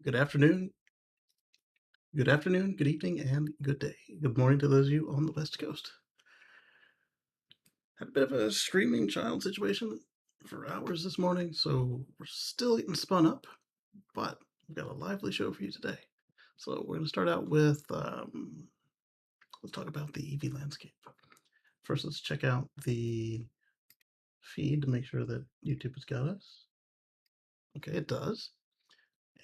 Good afternoon, good evening, and good day. Good morning to those of you on the West Coast. Had a bit of a screaming child situation for hours this morning, so we're still getting spun up, but we've got a lively show for you today. So we're going to start out with let's talk about the EV landscape. First, let's check out the feed to make sure that YouTube has got us. Okay, it does.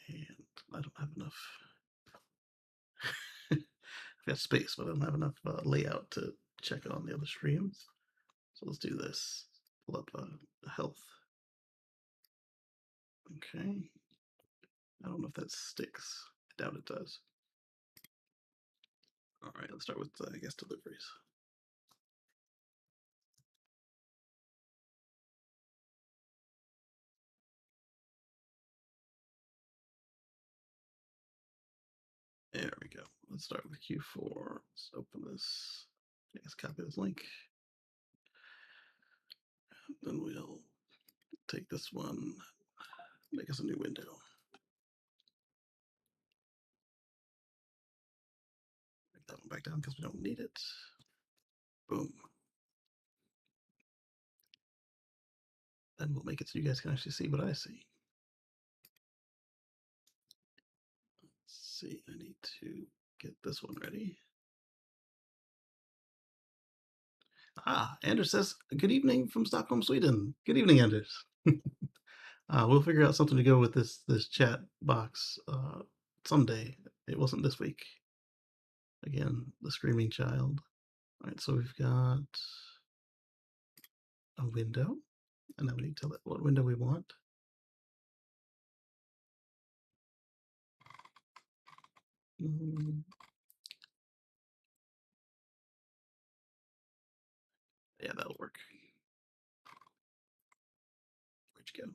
And I don't have enough. I've got space, but I don't have enough layout to check on the other streams. So let's do this. Pull up health. Okay. I don't know if that sticks. I doubt it does. All right, let's start with, I guess, deliveries. There we go. Let's start with Q4. Let's open this. I guess copy this link. Then we'll take this one, make us a new window. Break that one back down because we don't need it. Boom. Then we'll make it so you guys can actually see what I see. Let's see, I need to get this one ready. Anders says, good evening from Stockholm, Sweden. Good evening, Anders. We'll figure out something to go with this chat box someday. It wasn't this week. Again, the screaming child. All right, so we've got a window, and now we need to tell it what window we want. Yeah, that'll work. Where'd you go?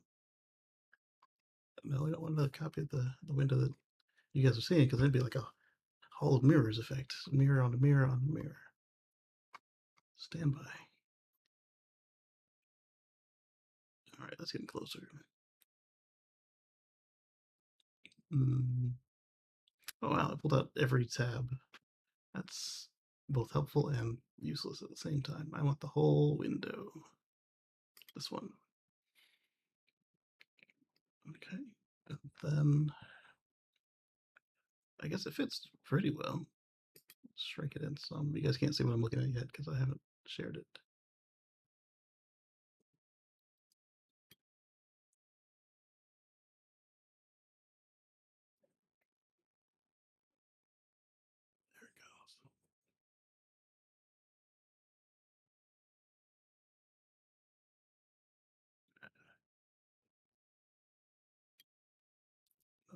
No, we don't want to copy the window that you guys are seeing because it'd be like a hall of mirrors effect. Mirror on mirror on mirror. Stand by. All right, that's getting closer. Oh wow, I pulled out every tab. That's both helpful and useless at the same time. I want the whole window. This one. Okay. And then I guess it fits pretty well. Shrink it in some. You guys can't see what I'm looking at yet because I haven't shared it. There it goes.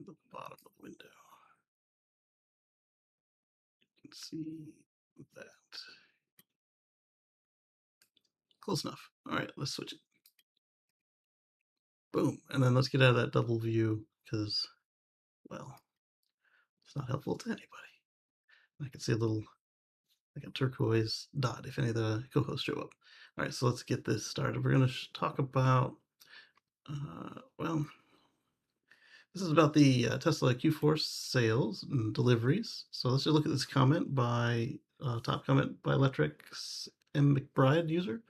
At the bottom of the window. You can see that. Close enough. All right, let's switch it. Boom. And then let's get out of that double view because, well, it's not helpful to anybody. I can see a little, like a turquoise dot if any of the co-hosts show up. All right, so let's get this started. We're going to talk about, well, this is about the Tesla Q4 sales and deliveries. So let's just look at this comment by, top comment by Electrics M. McBride user.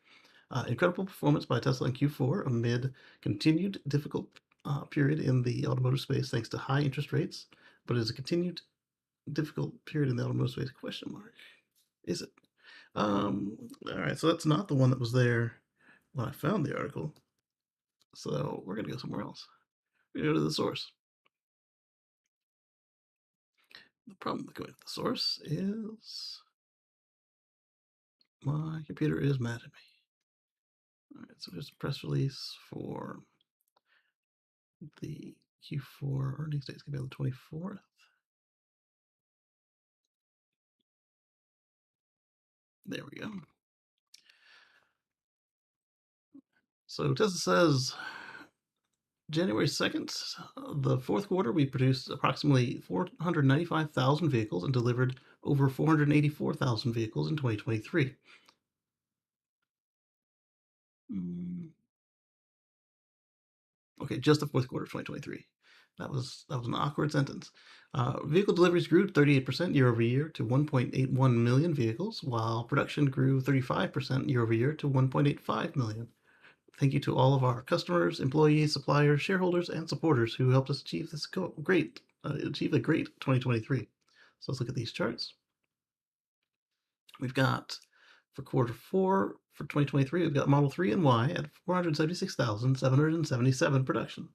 Incredible performance by Tesla in Q4 amid continued difficult period in the automotive space thanks to high interest rates, but it is a continued difficult period in the automotive space, question mark. Is it? All right, so that's not the one that was there when I found the article. So we're gonna go somewhere else. We go to the source. The problem with going to the source is my computer is mad at me. All right, so here's a press release for the Q4 earnings day. It's gonna be on the 24th. There we go. So Tesla says January 2nd, the fourth quarter, we produced approximately 495,000 vehicles and delivered over 484,000 vehicles in 2023. Okay, just the fourth quarter of 2023. That was an awkward sentence. Vehicle deliveries grew 38% year over year to 1.81 million vehicles, while production grew 35% year over year to 1.85 million. Thank you to all of our customers, employees, suppliers, shareholders, and supporters who helped us achieve achieve a great 2023. So let's look at these charts. We've got for quarter four for 2023, we've got Model 3 and Y at 476,777 production,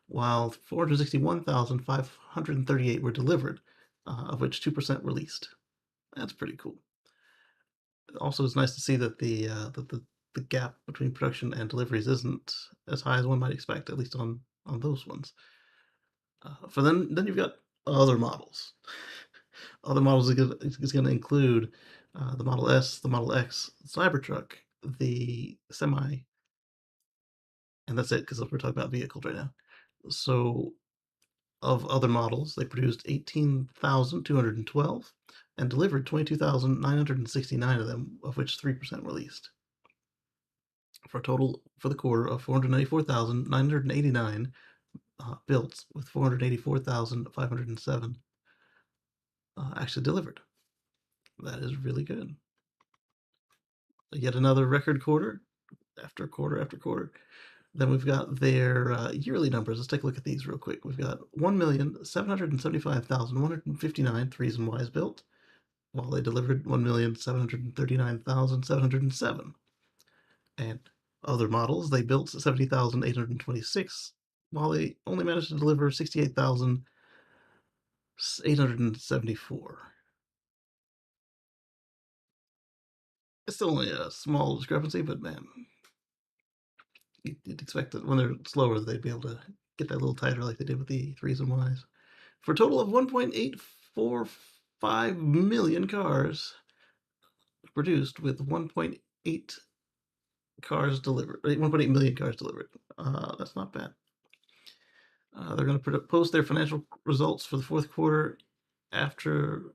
while 461,538 were delivered, of which 2% were leased. That's pretty cool. Also, it's nice to see that the gap between production and deliveries isn't as high as one might expect, at least on those ones. For then you've got other models. Other models is going to include the Model S, the Model X, Cybertruck, the Semi, and that's it because we're talking about vehicles right now. So, of other models, they produced 18,212 and delivered 22,969 of them, of which 3% were leased. For a total for the quarter of 494,989 built, with 484,507 actually delivered. That is really good. Yet another record quarter after quarter after quarter. Then we've got their yearly numbers. Let's take a look at these real quick. We've got 1,775,159 threes and Ys built, while they delivered 1,739,707. And other models, they built 70,826, while they only managed to deliver 68,874. It's still only a small discrepancy, but man, you'd expect that when they're slower, they'd be able to get that a little tighter like they did with the threes and Ys. For a total of 1.845 million cars produced, with 1.8 cars delivered, 1.8 million cars delivered. That's not bad. They're going to post their financial results for the fourth quarter after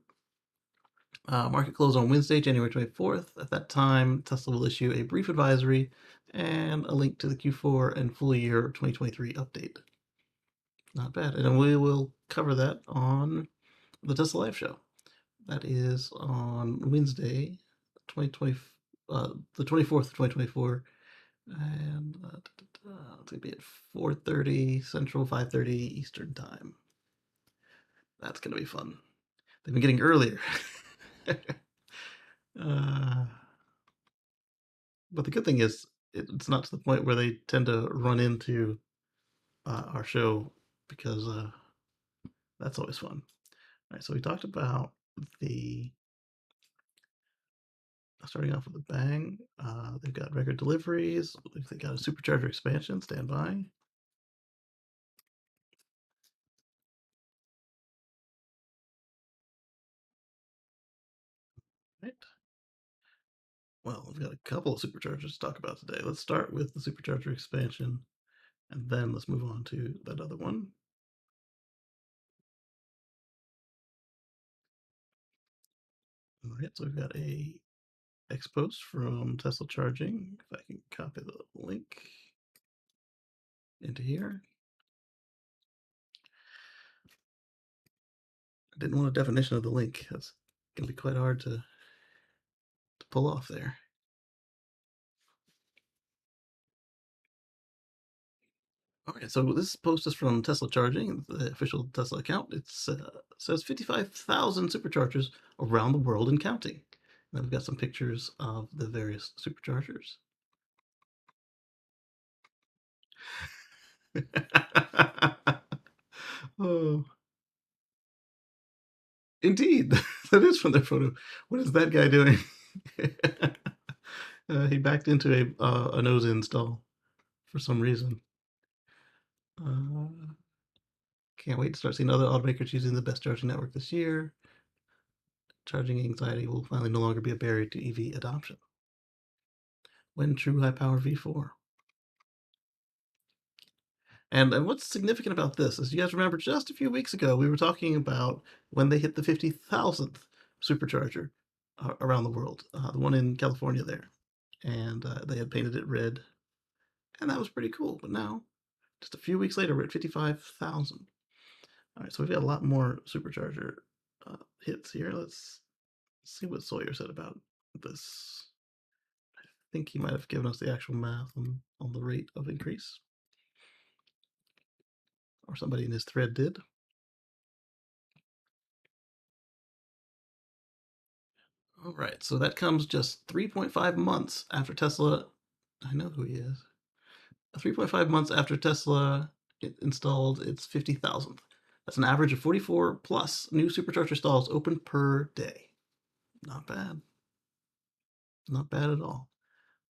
market close on Wednesday, January 24th. At that time, Tesla will issue a brief advisory and a link to the Q4 and full year 2023 update. Not bad. And we will cover that on the Tesla Live show. That is on Wednesday, 2020, the 24th of 2024. And it's going to be at 4:30 Central, 5:30 Eastern Time. That's going to be fun. They've been getting earlier. But the good thing is, it's not to the point where they tend to run into our show, because that's always fun. All right, so we talked about the starting off with a bang. They've got record deliveries. They've got a supercharger expansion. Stand by. Right. Well, we've got a couple of superchargers to talk about today. Let's start with the supercharger expansion, and then let's move on to that other one. All right, so we've got a X post from Tesla Charging. If I can copy the link into here. I didn't want a definition of the link. That's going to be quite hard to pull off there. Okay, so this post is from Tesla Charging, the official Tesla account. It says 55,000 superchargers around the world and counting. And then we've got some pictures of the various superchargers. Oh, indeed, that is from their photo. What is that guy doing? He backed into a nose install for some reason. Can't wait to start seeing other automakers using the best charging network this year. Charging anxiety will finally no longer be a barrier to EV adoption. When true high power V4. And what's significant about this is, you guys remember just a few weeks ago, we were talking about when they hit the 50,000th supercharger around the world, the one in California there. And they had painted it red. And that was pretty cool. But now, just a few weeks later, we're at 55,000. All right, so we've got a lot more supercharger hits here. Let's see what Sawyer said about this. I think he might have given us the actual math on the rate of increase, or somebody in his thread did. All right, so that comes just 3.5 months after Tesla. I know who he is. 3.5 months after Tesla installed its 50,000th. That's an average of 44 plus new supercharger stalls open per day. Not bad. Not bad at all.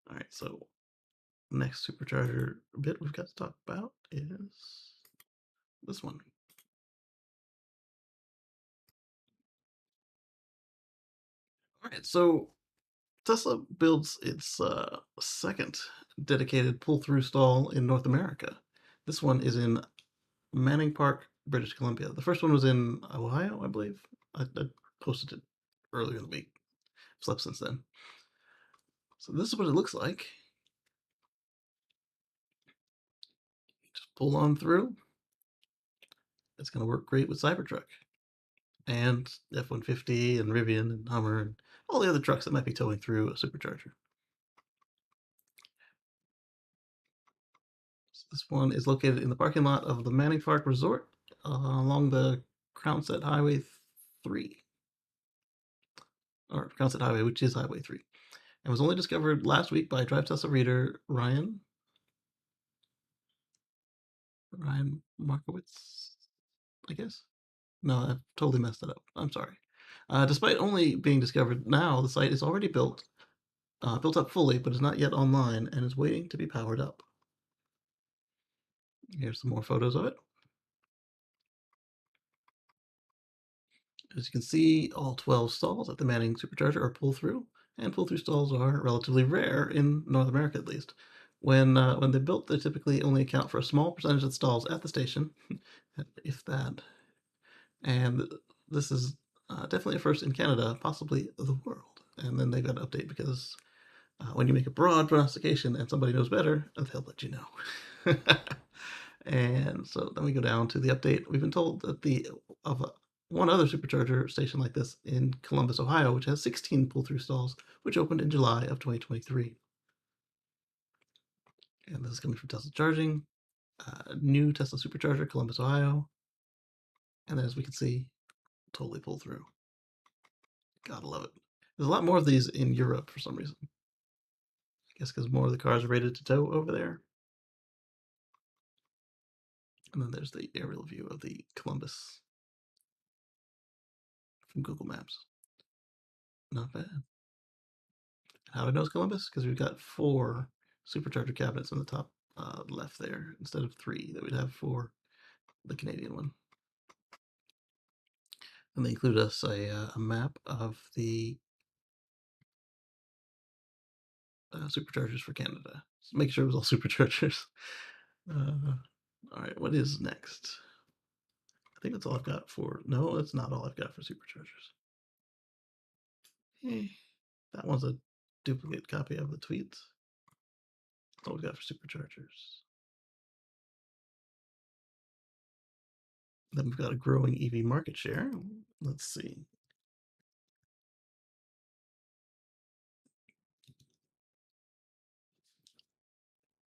All right, so next supercharger bit we've got to talk about is this one. All right, so Tesla builds its second dedicated pull-through stall in North America. This one is in Manning Park, British Columbia. The first one was in Ohio, I believe. I posted it earlier in the week. Slept since then. So this is what it looks like. Just pull on through. It's going to work great with Cybertruck and F-150 and Rivian and Hummer and all the other trucks that might be towing through a supercharger. So this one is located in the parking lot of the Manning Park Resort along the Crownset Highway 3. Or Crownset Highway, which is Highway 3. And was only discovered last week by Drive Tesla reader Ryan Markowitz, I guess. No, I've totally messed that up. I'm sorry. Despite only being discovered now, the site is already built up fully, but is not yet online and is waiting to be powered up. Here's some more photos of it. As you can see, all 12 stalls at the Manning Supercharger are pull-through, and pull-through stalls are relatively rare in North America, at least. When they're built, they typically only account for a small percentage of the stalls at the station, if that. And this is definitely a first in Canada, possibly the world. And then they've got to update because when you make a broad prognostication and somebody knows better, they'll let you know. And so then we go down to the update. We've been told that one other supercharger station like this in Columbus, Ohio, which has 16 pull-through stalls, which opened in July of 2023. And this is coming from Tesla Charging, new Tesla Supercharger, Columbus, Ohio. And as we can see, totally pull through. Gotta love it. There's a lot more of these in Europe for some reason. I guess because more of the cars are rated to tow over there. And then there's the aerial view of the Columbus from Google Maps. Not bad. How do I know it's Columbus? Because we've got 4 supercharger cabinets in the top left there instead of 3 that we'd have for the Canadian one. And they include us a map of the superchargers for Canada. So make sure it was all superchargers. All right, what is next? I think that's all I've got for. No, that's not all I've got for superchargers. Eh, that one's a duplicate copy of the tweets. That's all we've got for superchargers. Then we've got a growing EV market share. Let's see.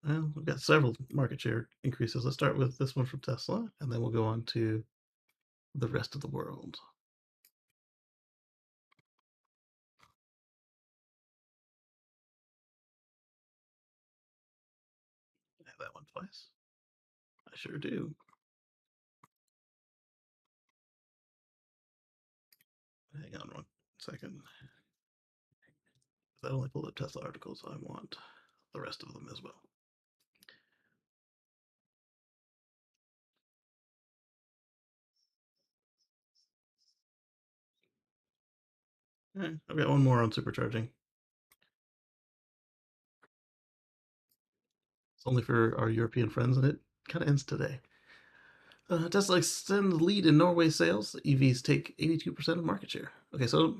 Well, we've got several market share increases. Let's start with this one from Tesla, and then we'll go on to the rest of the world. I have that one twice. I sure do. Hang on one second. I only pulled up Tesla articles, so I want the rest of them as well. I've got one more on supercharging. It's only for our European friends, and it kind of ends today. Tesla extends lead in Norway sales. EVs take 82% of market share. Okay, so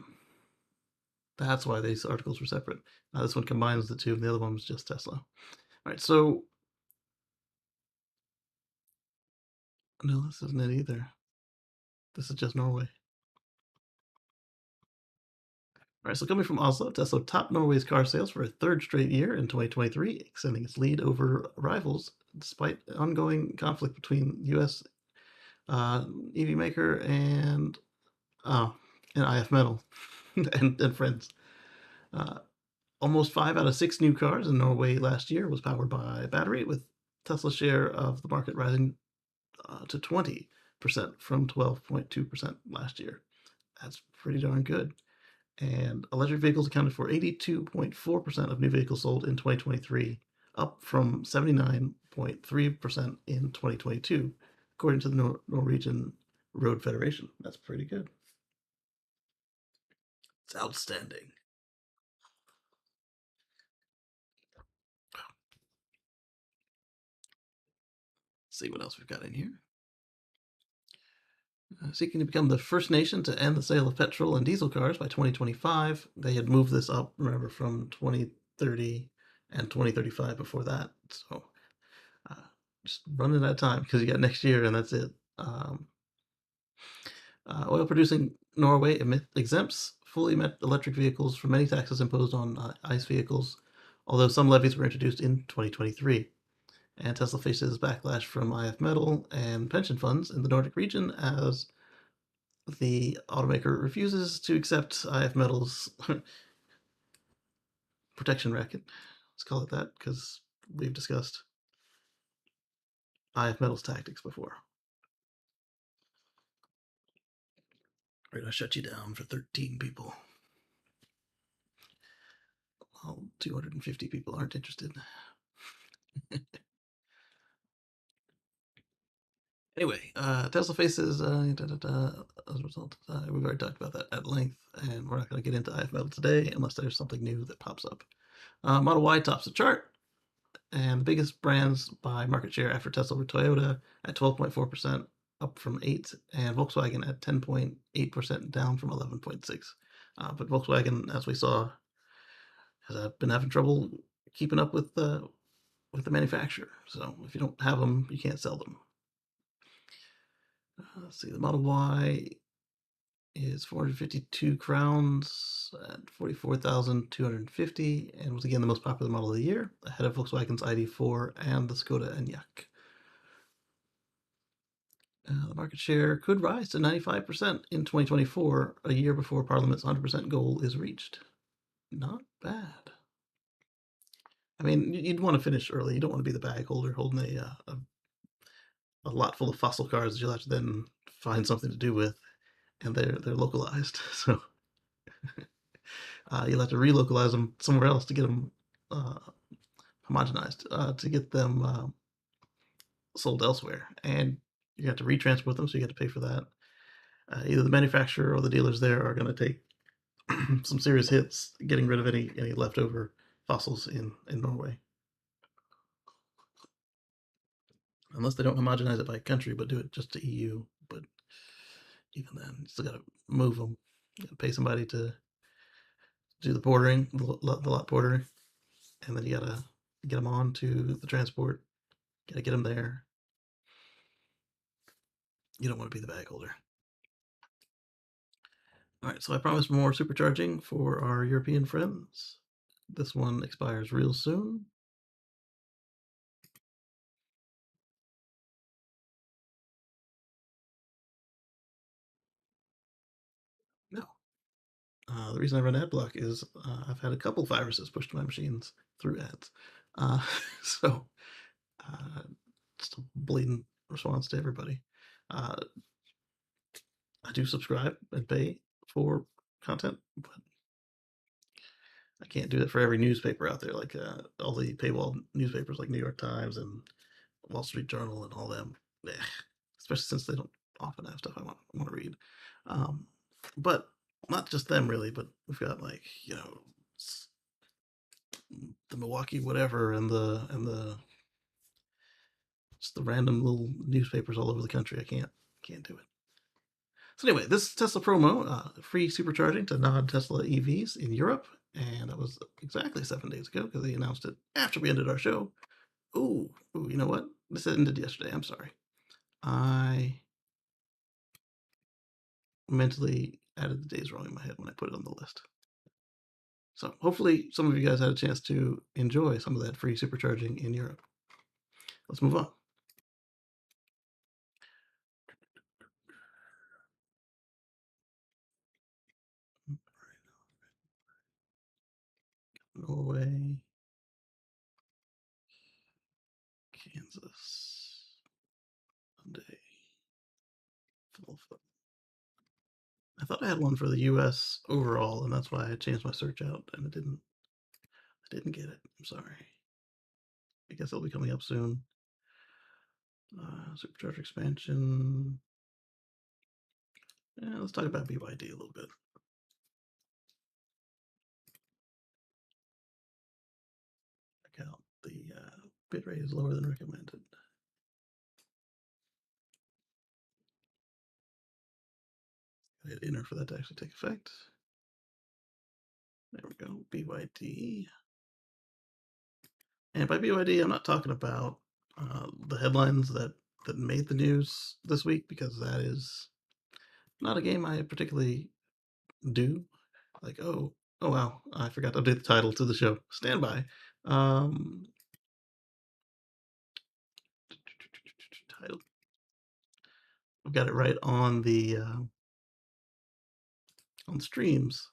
that's why these articles were separate. This one combines the two, and the other one was just Tesla. All right, so no, this isn't it either. This is just Norway. All right, so coming from Oslo, Tesla topped Norway's car sales for a third straight year in 2023, extending its lead over rivals despite ongoing conflict between U.S. EV maker uh, and IF Metal and friends. Uh, Almost 5 out of 6 new cars in Norway last year was powered by battery, with Tesla's share of the market rising to 20% from 12.2% last year. That's pretty darn good. And electric vehicles accounted for 82.4% of new vehicles sold in 2023, up from 79.3% in 2022, according to the Norwegian Road Federation. That's pretty good. It's outstanding. Let's see what else we've got in here. Seeking to become the first nation to end the sale of petrol and diesel cars by 2025. They had moved this up, remember, from 2030 and 2035 before that. So uh, just running out of time because you got next year and that's it. Oil producing Norway exempts fully electric vehicles from many taxes imposed on ICE vehicles, although some levies were introduced in 2023. And Tesla faces backlash from IF Metal and pension funds in the Nordic region as the automaker refuses to accept IF Metal's protection racket. Let's call it that because we've discussed IF Metal's tactics before. We're going to shut you down for 13 people. Well, 250 people aren't interested. Anyway, Tesla faces as a result. We've already talked about that at length, and we're not going to get into IF Metal today unless there's something new that pops up. Model Y tops the chart, and the biggest brands by market share after Tesla were Toyota at 12.4%, up from 8, and Volkswagen at 10.8%, down from 11.6. But Volkswagen, as we saw, has been having trouble keeping up with the manufacturer. So if you don't have them, you can't sell them. Let's see, the Model Y is 452 crowns at 44,250 and was again the most popular model of the year, ahead of Volkswagen's ID4 and the Skoda Enyaq. The market share could rise to 95% in 2024, a year before Parliament's 100% goal is reached. Not bad. I mean, you'd want to finish early. You don't want to be the bag holder holding a lot full of fossil cars that you'll have to then find something to do with, and they're localized. So you'll have to relocalize them somewhere else to get them homogenized, to get them sold elsewhere, and you have to retransport them, so you have to pay for that. Either the manufacturer or the dealers there are going to take some serious hits getting rid of any leftover fossils in Norway. Unless they don't homogenize it by country, but do it just to EU. But even then, you still got to move them. You got to pay somebody to do the portering, the lot portering, and then you got to get them on to the transport. Got to get them there. You don't want to be the bag holder. All right, so I promised more supercharging for our European friends. This one expires real soon. No. The reason I run ad block is I've had a couple viruses pushed to my machines through ads. Uh, so, just a blatant response to everybody. Uh, I do subscribe and pay for content, but I can't do that for every newspaper out there, like all the paywall newspapers like New York Times and Wall Street Journal and all them. Especially since they don't often have stuff I want to read. Um, but not just them really, but we've got like the Milwaukee whatever and the just the random little newspapers all over the country. I can't do it. So anyway, this Tesla promo, free supercharging to non-Tesla EVs in Europe, and that was exactly 7 days ago because they announced it after we ended our show. Ooh, you know what? This ended yesterday. I'm sorry. I mentally added the days wrong in my head when I put it on the list. So hopefully some of you guys had a chance to enjoy some of that free supercharging in Europe. Let's move on. Norway, Kansas, Monday, Philadelphia. I thought I had one for the U.S. overall, and that's why I changed my search out, and it didn't. I didn't get it. I'm sorry. I guess it'll be coming up soon. Supercharger expansion. Yeah, let's talk about BYD a little bit. Check out the bit rate is lower than recommended. Hit enter for that to actually take effect. There we go, BYD. And by BYD, I'm not talking about the headlines that made the news this week, because that is not a game I particularly do. Like, oh wow, I forgot to update the title to the show. Stand by. Title. I've got it right on the on streams,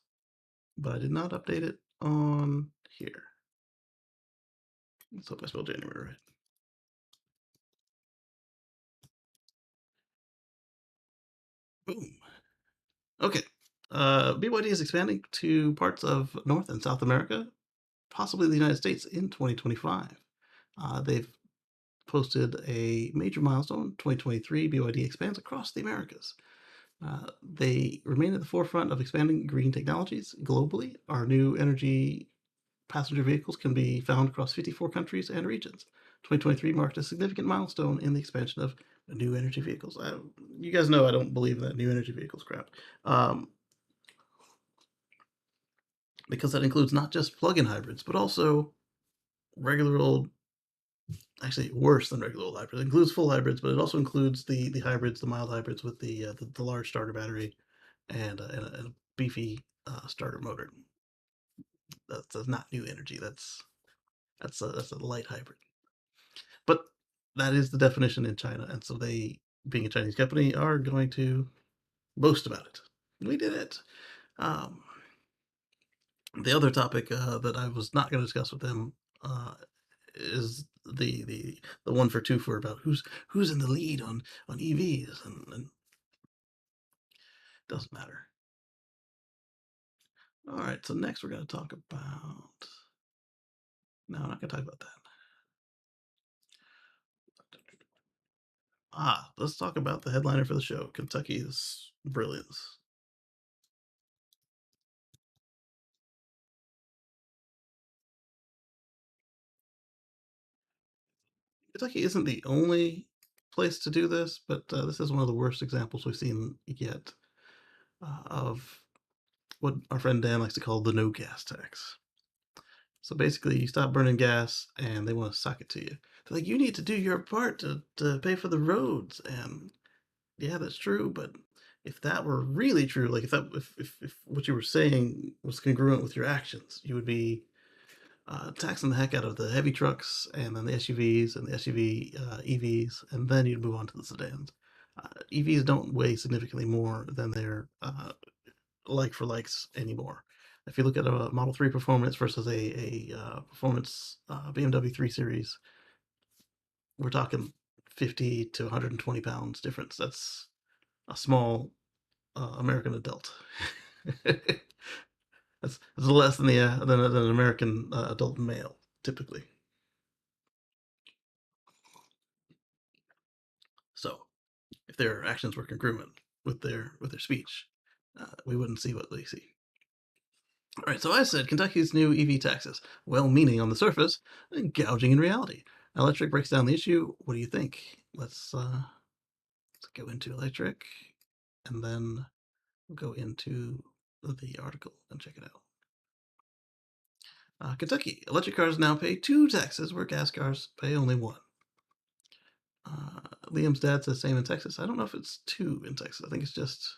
but I did not update it on here. Let's hope I spelled January right. Boom. Okay. BYD is expanding to parts of North and South America, possibly the United States, in 2025. They've posted a major milestone. 2023, BYD expands across the Americas. They remain at the forefront of expanding green technologies globally. Our new energy passenger vehicles can be found across 54 countries and regions. 2023 marked a significant milestone in the expansion of new energy vehicles. You guys know I don't believe in that new energy vehicles crap. Because that includes not just plug-in hybrids, but also regular old, actually worse than regular old hybrids. It includes full hybrids, but it also includes the hybrids, the mild hybrids with the large starter battery and a beefy starter motor. That's not new energy. That's a light hybrid. But that is the definition in China, and so they, being a Chinese company, are going to boast about it. We did it. Um, the other topic that I was not going to discuss with them is the one for two for about who's in the lead on EVs, and doesn't matter. All right, so next we're going to talk about. No, I'm not going to talk about that. Let's talk about the headliner for the show, Kentucky's brilliance. Kentucky isn't the only place to do this, but this is one of the worst examples we've seen yet of what our friend Dan likes to call the no gas tax. So basically, you stop burning gas, and they want to suck it to you. They're like, you need to do your part to pay for the roads, and yeah, that's true. But if that were really true, like if what you were saying was congruent with your actions, you would be taxing the heck out of the heavy trucks, and then the SUVs and the SUV EVs, and then you'd move on to the sedans. EVs don't weigh significantly more than their like for likes anymore. If you look at a Model 3 performance versus a performance BMW 3 Series, we're talking 50 to 120 pounds difference. That's a small American adult. That's less than than an American adult male typically. So, if their actions were congruent with their speech, we wouldn't see what they see. All right, so I said Kentucky's new EV taxes, well-meaning on the surface, and gouging in reality. Electric breaks down the issue. What do you think? Let's go into electric, and then we'll go into the article and check it out. Kentucky electric cars now pay 2 taxes where gas cars pay only 1. Liam's dad says same in Texas. I don't know if it's 2 in Texas. I think it's just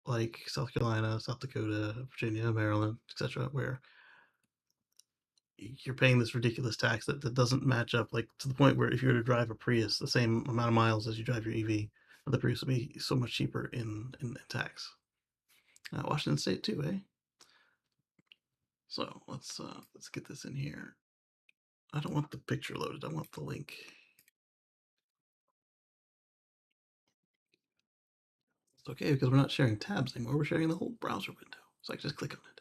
like South Carolina, South Dakota, Virginia, Maryland, etc., where you're paying this ridiculous tax that doesn't match up, like to the point where if you were to drive a Prius the same amount of miles as you drive your EV, the Prius would be so much cheaper in tax. Washington State too, eh? So let's get this in here. I don't want the picture loaded. I want the link. It's okay because we're not sharing tabs anymore. We're sharing the whole browser window. So I can just click on it.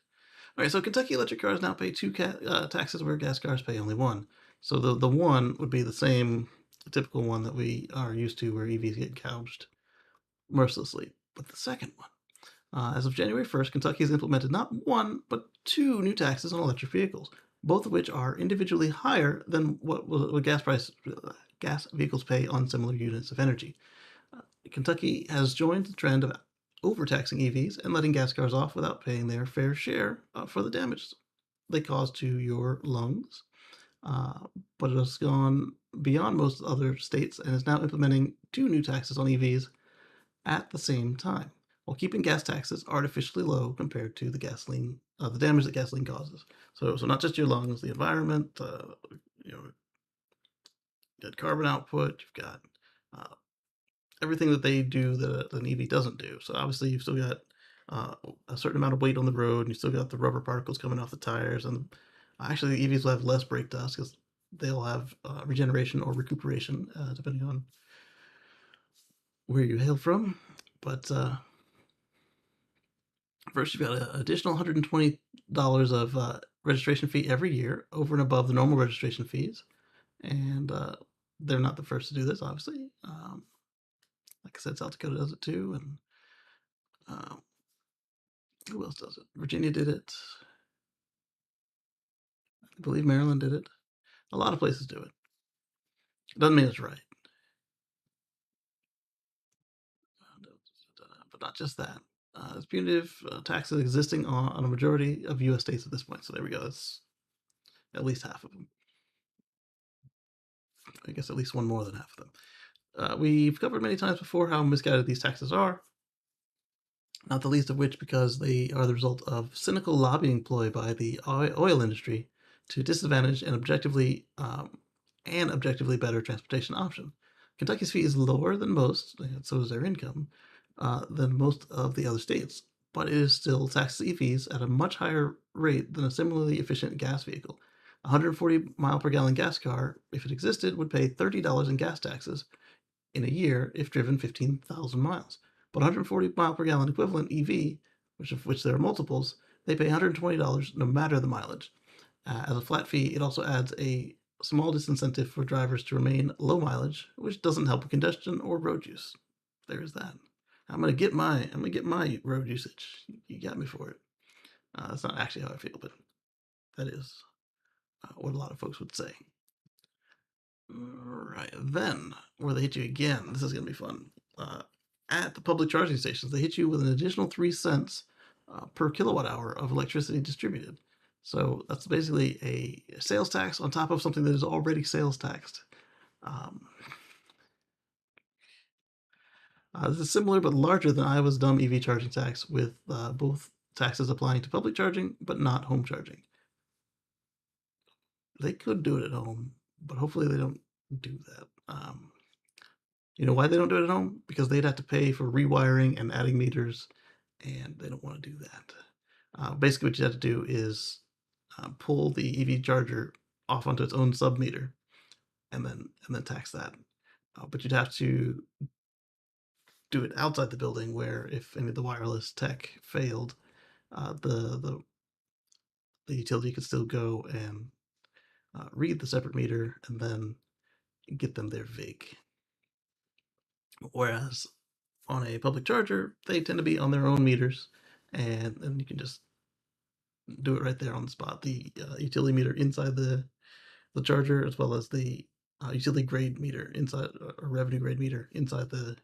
All right, so Kentucky electric cars now pay two taxes where gas cars pay only one. So the one would be the same typical one that we are used to where EVs get gouged mercilessly. But the second one, as of January 1st, Kentucky has implemented not one, but two new taxes on electric vehicles, both of which are individually higher than what gas vehicles pay on similar units of energy. Kentucky has joined the trend of overtaxing EVs and letting gas cars off without paying their fair share for the damage they cause to your lungs. Uh, but it has gone beyond most other states and is now implementing two new taxes on EVs at the same time, while keeping gas taxes artificially low compared to the damage that gasoline causes. So not just your lungs, the environment, you know, you've got carbon output, you've got uh, everything that they do that an EV doesn't do. So obviously you've still got a certain amount of weight on the road, and you still got the rubber particles coming off the tires, and actually the EVs will have less brake dust because they'll have regeneration or recuperation depending on where you hail from. But first, you've got an additional $120 of registration fee every year over and above the normal registration fees. And they're not the first to do this, obviously. Like I said, South Dakota does it too. And um, who else does it? Virginia did it. I believe Maryland did it. A lot of places do it. Doesn't mean it's right. But not just that. There's punitive taxes existing on a majority of U.S. states at this point. So there we go. That's at least half of them. I guess at least one more than half of them. We've covered many times before how misguided these taxes are, not the least of which because they are the result of cynical lobbying ploy by the oil industry to disadvantage an objectively better transportation option. Kentucky's fee is lower than most, and so is their income, than most of the other states, but it is still taxes EVs at a much higher rate than a similarly efficient gas vehicle. A 140 mile per gallon gas car, if it existed, would pay $30 in gas taxes in a year if driven 15,000 miles. But 140 mile per gallon equivalent EV, of which there are multiples, they pay $120 no matter the mileage. As a flat fee, it also adds a small disincentive for drivers to remain low mileage, which doesn't help with congestion or road use. There's that. I'm gonna get my road usage. You got me for it. That's not actually how I feel, but that is what a lot of folks would say. Right, then, where they hit you again, this is going to be fun. At the public charging stations, they hit you with an additional 3 cents per kilowatt hour of electricity distributed. So that's basically a sales tax on top of something that is already sales taxed. Um, this is similar but larger than Iowa's dumb EV charging tax, with both taxes applying to public charging but not home charging. They could do it at home, but hopefully they don't do that. You know why they don't do it at home? Because they'd have to pay for rewiring and adding meters, and they don't want to do that. Basically, what you have to do is pull the EV charger off onto its own sub meter, and then tax that. But you'd have to do it outside the building, where if any of the wireless tech failed, the utility could still go and read the separate meter and then get them their VIG. Whereas on a public charger, they tend to be on their own meters, and then you can just do it right there on the spot. The utility meter inside the charger, as well as the utility grade meter inside, or revenue grade meter inside the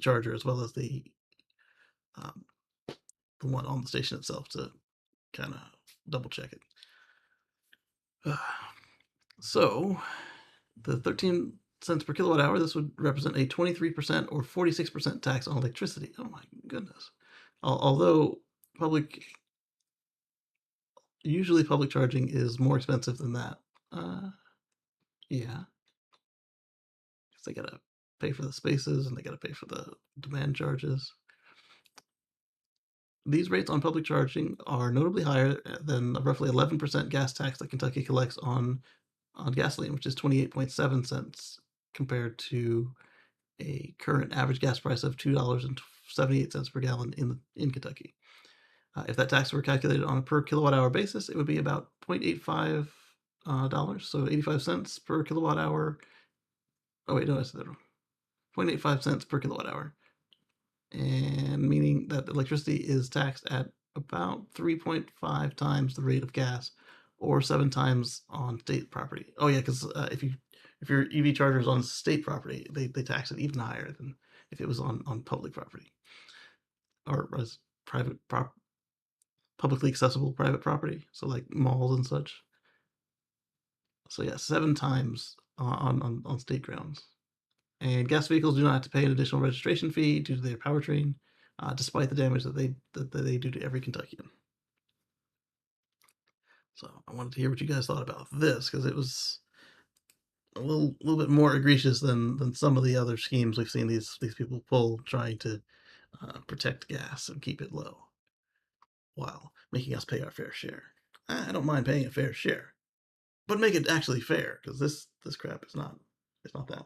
charger, as well as um, the one on the station itself to kind of double check it. So the 13 cents per kilowatt hour, this would represent a 23% or 46% tax on electricity. Oh my goodness. Although public, usually public charging is more expensive than that. Uh, yeah, because they gotta pay for the spaces and they gotta pay for the demand charges. These rates on public charging are notably higher than the roughly 11% gas tax that Kentucky collects on gasoline, which is 28.7 cents compared to a current average gas price of $2.78 per gallon in Kentucky. If that tax were calculated on a per kilowatt hour basis, it would be about 0.85 dollars, so 85 cents per kilowatt hour. Oh wait, no, I said that wrong. 0.85 cents per kilowatt hour, and meaning that electricity is taxed at about 3.5 times the rate of gas, or 7 times on state property. Oh yeah, because if your EV charger is on state property, they tax it even higher than if it was on public property or as private publicly accessible private property, so like malls and such. So yeah, 7 times on state grounds. And gas vehicles do not have to pay an additional registration fee due to their powertrain, despite the damage that they do to every Kentuckian. So I wanted to hear what you guys thought about this because it was a little bit more egregious than some of the other schemes we've seen these people pull, trying to protect gas and keep it low while making us pay our fair share. I don't mind paying a fair share, but make it actually fair because this crap is not, it's not that.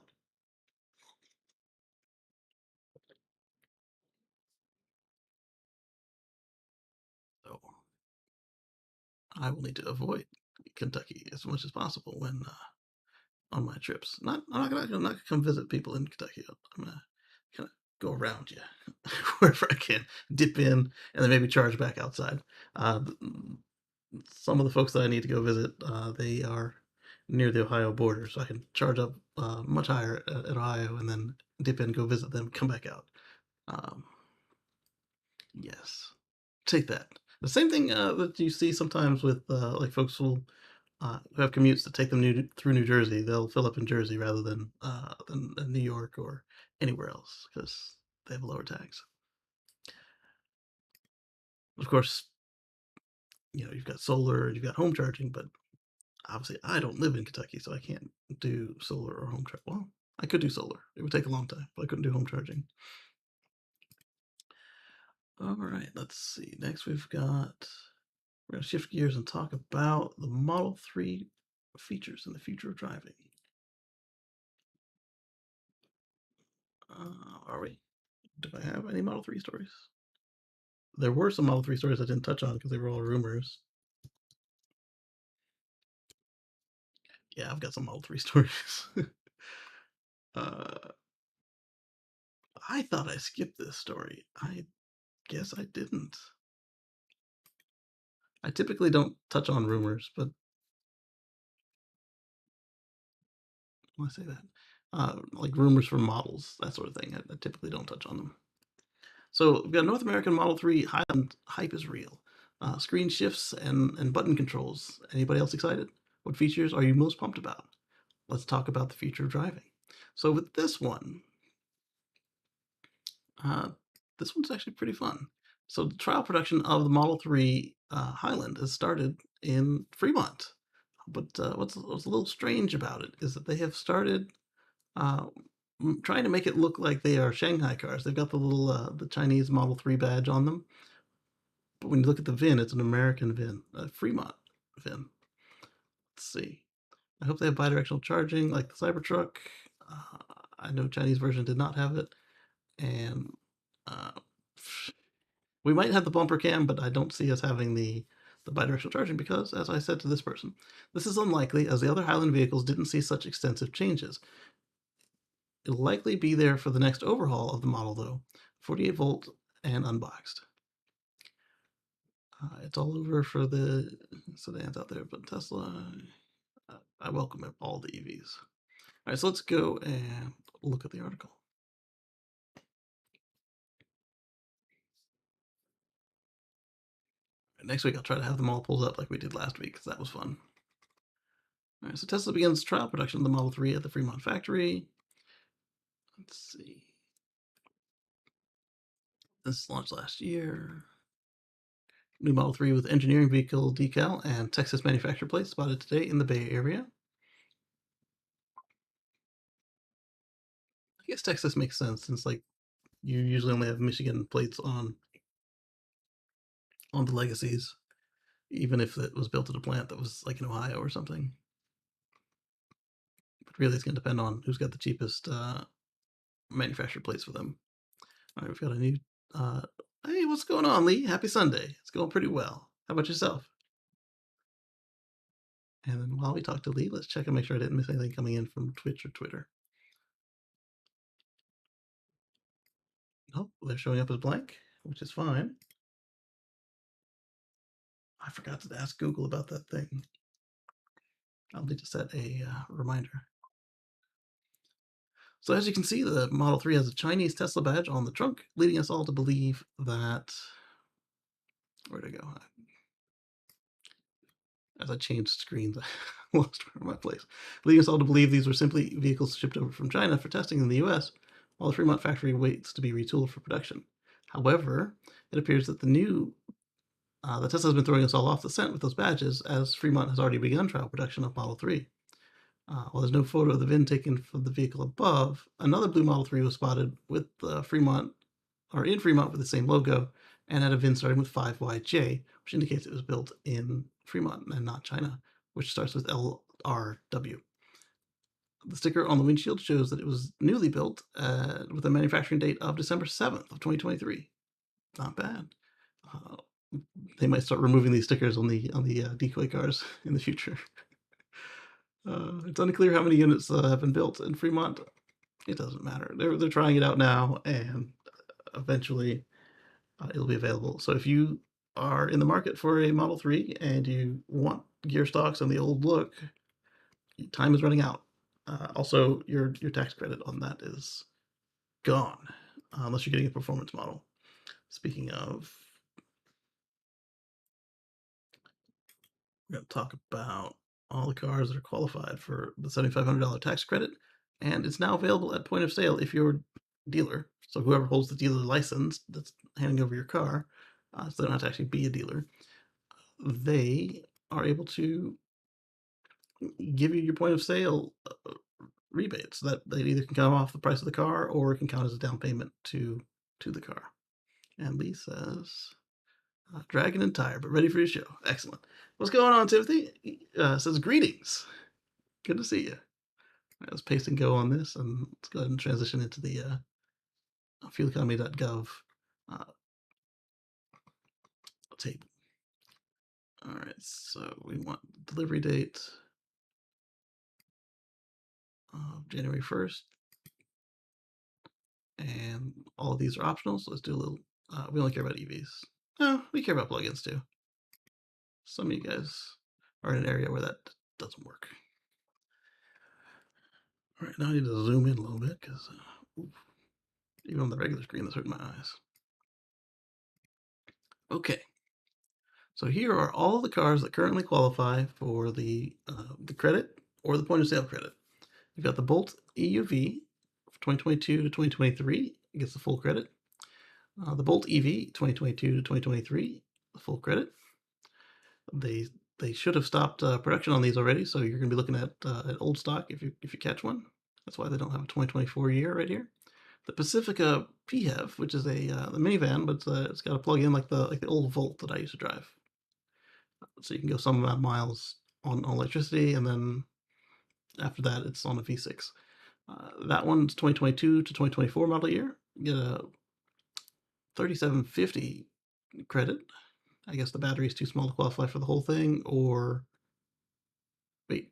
So I will need to avoid Kentucky as much as possible when on my trips. I'm not gonna come visit people in Kentucky. I'm gonna kind of go around you wherever I can, dip in, and then maybe charge back outside. Uh, some of the folks that I need to go visit, they are near the Ohio border, so I can charge up much higher at Ohio, and then dip in, go visit them, come back out. Um, yes, take that. The same thing that you see sometimes with like folks who have commutes that take them through New Jersey. They'll fill up in Jersey rather than New York or anywhere else because they have a lower tax. Of course, you've got solar, you've got home charging, but obviously I don't live in Kentucky, so I can't do solar or home charge. Well, I could do solar. It would take a long time, but I couldn't do home charging. All right, let's see. Next, we're going to shift gears and talk about the Model 3 features in the future of driving. Are we? Do I have any Model 3 stories? There were some Model 3 stories I didn't touch on because they were all rumors. Yeah, I've got some Model 3 stories. uh, I thought I skipped this story. I guess I didn't. I typically don't touch on rumors, but when I say that, like rumors for models, that sort of thing, I typically don't touch on them. So we've got North American Model 3 Highland hype is real. Screen shifts and button controls. Anybody else excited? What features are you most pumped about? Let's talk about the future of driving. So with uh, this one's actually pretty fun. So the trial production of the Model 3 Highland has started in Fremont. But what's a little strange about it is that they have started uh, trying to make it look like they are Shanghai cars. They've got the little the Chinese Model 3 badge on them, but when you look at the VIN, it's an American VIN, a Fremont VIN. Let's see. I hope they have bidirectional charging like the Cybertruck. Uh, I know Chinese version did not have it, and uh, we might have the bumper cam, but I don't see us having the bidirectional charging because, as I said to this person, this is unlikely as the other Highland vehicles didn't see such extensive changes. It'll likely be there for the next overhaul of the model, though. 48 volt and unboxed. It's all over for the sedans out there, but Tesla, I welcome all the EVs. All right, so let's go and look at the article. Next week, I'll try to have them all pulled up like we did last week because that was fun. All right, so Tesla begins trial production of the Model 3 at the Fremont factory. Let's see. This launched last year. New Model 3 with engineering vehicle decal and Texas manufacturer plate spotted today in the Bay Area. I guess Texas makes sense since like you usually only have Michigan plates on the legacies, even if it was built at a plant that was like in Ohio or something. But really, it's going to depend on who's got the cheapest manufacturer plates for them. All right, we've got a new. Uh, hey, what's going on, Lee? Happy Sunday. It's going pretty well. How about yourself? And then while we talk to Lee, let's check and make sure I didn't miss anything coming in from Twitch or Twitter. Nope, they're showing up as blank, which is fine. I forgot to ask Google about that thing. I'll need to set a reminder. So as you can see, the Model 3 has a Chinese Tesla badge on the trunk, leading us all to believe that... Where'd I go? As I changed screens, I lost my place. Leading us all to believe these were simply vehicles shipped over from China for testing in the US, while the Fremont factory waits to be retooled for production. However, it appears that the Tesla has been throwing us all off the scent with those badges, as Fremont has already begun trial production of Model 3. While there's no photo of the VIN taken from the vehicle above, another blue Model 3 was spotted with Fremont, or in Fremont with the same logo, and had a VIN starting with 5YJ, which indicates it was built in Fremont and not China, which starts with LRW. The sticker on the windshield shows that it was newly built with a manufacturing date of December 7th of 2023. Not bad. Uh, they might start removing these stickers on the decoy cars in the future. It's unclear how many units have been built in Fremont. It doesn't matter. They're trying it out now, and eventually it'll be available. So if you are in the market for a Model 3 and you want gear stocks and the old look, time is running out. Also, your tax credit on that is gone, unless you're getting a performance model. Speaking of, we're going to talk about all the cars that are qualified for the $7,500 tax credit, and it's now available at point of sale if you're a dealer. So whoever holds the dealer license that's handing over your car, so they don't have to actually be a dealer, they are able to give you your point of sale rebates that they either can come off the price of the car or it can count as a down payment to the car. And Lee says, Dragon and Tire, but ready for your show. Excellent. What's going on, Timothy? Says greetings. Good to see you. Let's paste and go on this, and let's go ahead and transition into the fueleconomy.gov table. All right, so we want delivery date of January 1st, and all of these are optional, so let's do a little, we only care about EVs. No, we care about plugins too. Some of you guys are in an area where that doesn't work. All right, now I need to zoom in a little bit because even on the regular screen, that's hurting my eyes. Okay, so here are all the cars that currently qualify for the credit or the point of sale credit. You've got the Bolt EUV 2022 to 2023, it gets the full credit. The Bolt EV 2022 to 2023, the full credit. They should have stopped production on these already, so you're going to be looking at old stock if you catch one. That's why they don't have a 2024 year right here. The Pacifica PHEV, which is the minivan, but it's got a plug-in like the old Volt that I used to drive. So you can go some amount of miles on electricity, and then after that, it's on a V6. That one's 2022 to 2024 model year. You get a 3750 credit. I guess the battery is too small to qualify for the whole thing, or wait,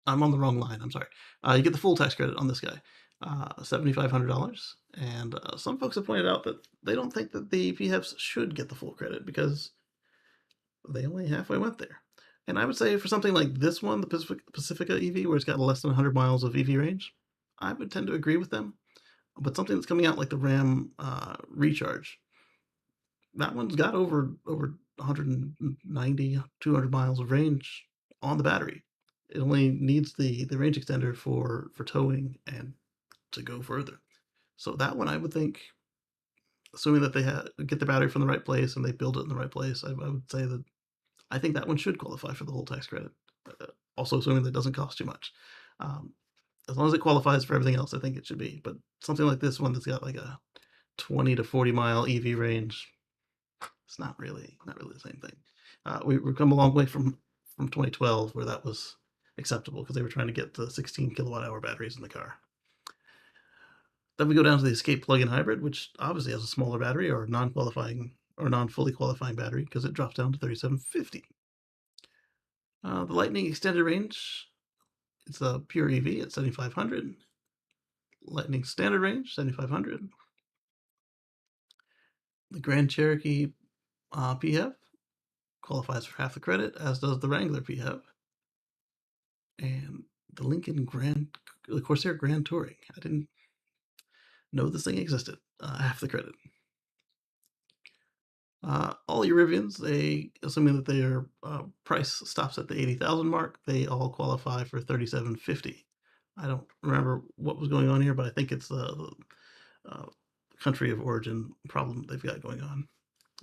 I'm on the wrong line. I'm sorry. You get the full tax credit on this guy, $7,500. And some folks have pointed out that they don't think that the PHEVs should get the full credit because they only halfway went there. And I would say for something like this one, the Pacifica EV, where it's got less than 100 miles of EV range, I would tend to agree with them. But something that's coming out like the Ram Recharge, that one's got over 190, 200 miles of range on the battery. It only needs the range extender for towing and to go further. So that one I would think assuming that they get the battery from the right place and they build it in the right place, I would say that I think that one should qualify for the whole tax credit. Also, assuming that it doesn't cost too much. Um, as long as it qualifies for everything else, I think it should be. But something like this one that's got like a 20 to 40 mile EV range, it's not really the same thing. We've come a long way from 2012 where that was acceptable because they were trying to get the 16 kilowatt hour batteries in the car. Then we go down to the Escape plug-in hybrid, which obviously has a smaller battery or non-qualifying or non-fully qualifying battery because it drops down to 3750. The Lightning extended range, it's a pure EV at 7500. Lightning standard range 7500. The Grand Cherokee PHEV qualifies for half the credit, as does the Wrangler PHEV. And the the Corsair Grand Touring. I didn't know this thing existed. Half the credit. All your Rivians, assuming that their price stops at the 80,000 mark, they all qualify for 3750. I don't remember what was going on here, but I think it's the country of origin problem they've got going on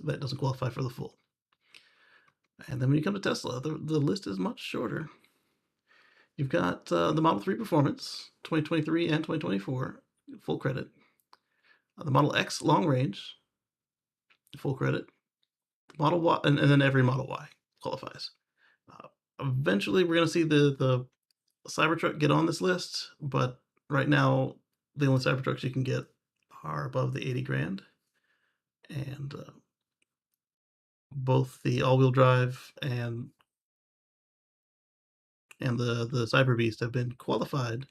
that doesn't qualify for the full. And then when you come to Tesla, the list is much shorter. You've got the Model 3 Performance, 2023 and 2024, full credit. The Model X Long Range, full credit. Model Y, and then every Model Y qualifies. Eventually, we're going to see the Cybertruck get on this list, but right now, the only Cybertrucks you can get are above the 80 grand. And both the all-wheel drive and the Cyber Beast have been qualified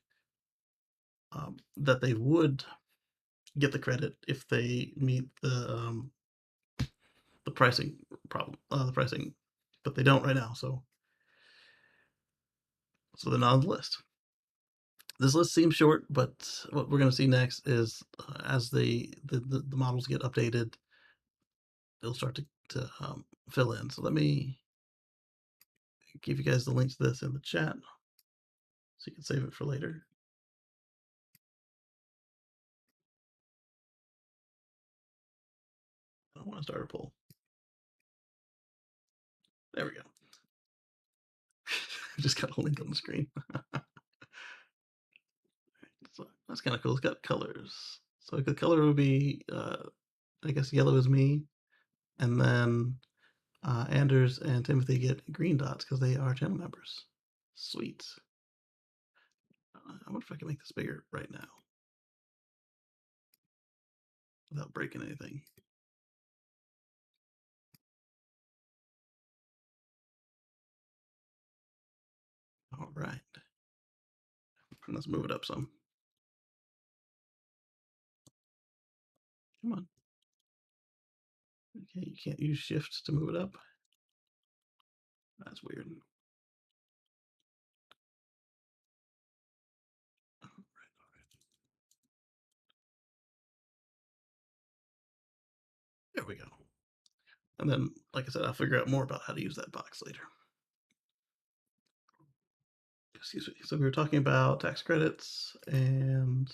that they would get the credit if they meet the pricing problem, the pricing, but they don't right now. So they're not on the list. This list seems short, but what we're going to see next is as the models get updated, they'll start to fill in. So let me give you guys the links to this in the chat so you can save it for later. I don't want to start a poll. There we go. Just got a link on the screen. So that's kind of cool. It's got colors. So the color would be, I guess, yellow is me, and then Anders and Timothy get green dots because they are channel members. Sweet. I wonder if I can make this bigger right now without breaking anything. All right. Let's move it up some. Come on. Okay, you can't use shift to move it up. That's weird. All right. There we go. And then, like I said, I'll figure out more about how to use that box later. Excuse me. So we were talking about tax credits, and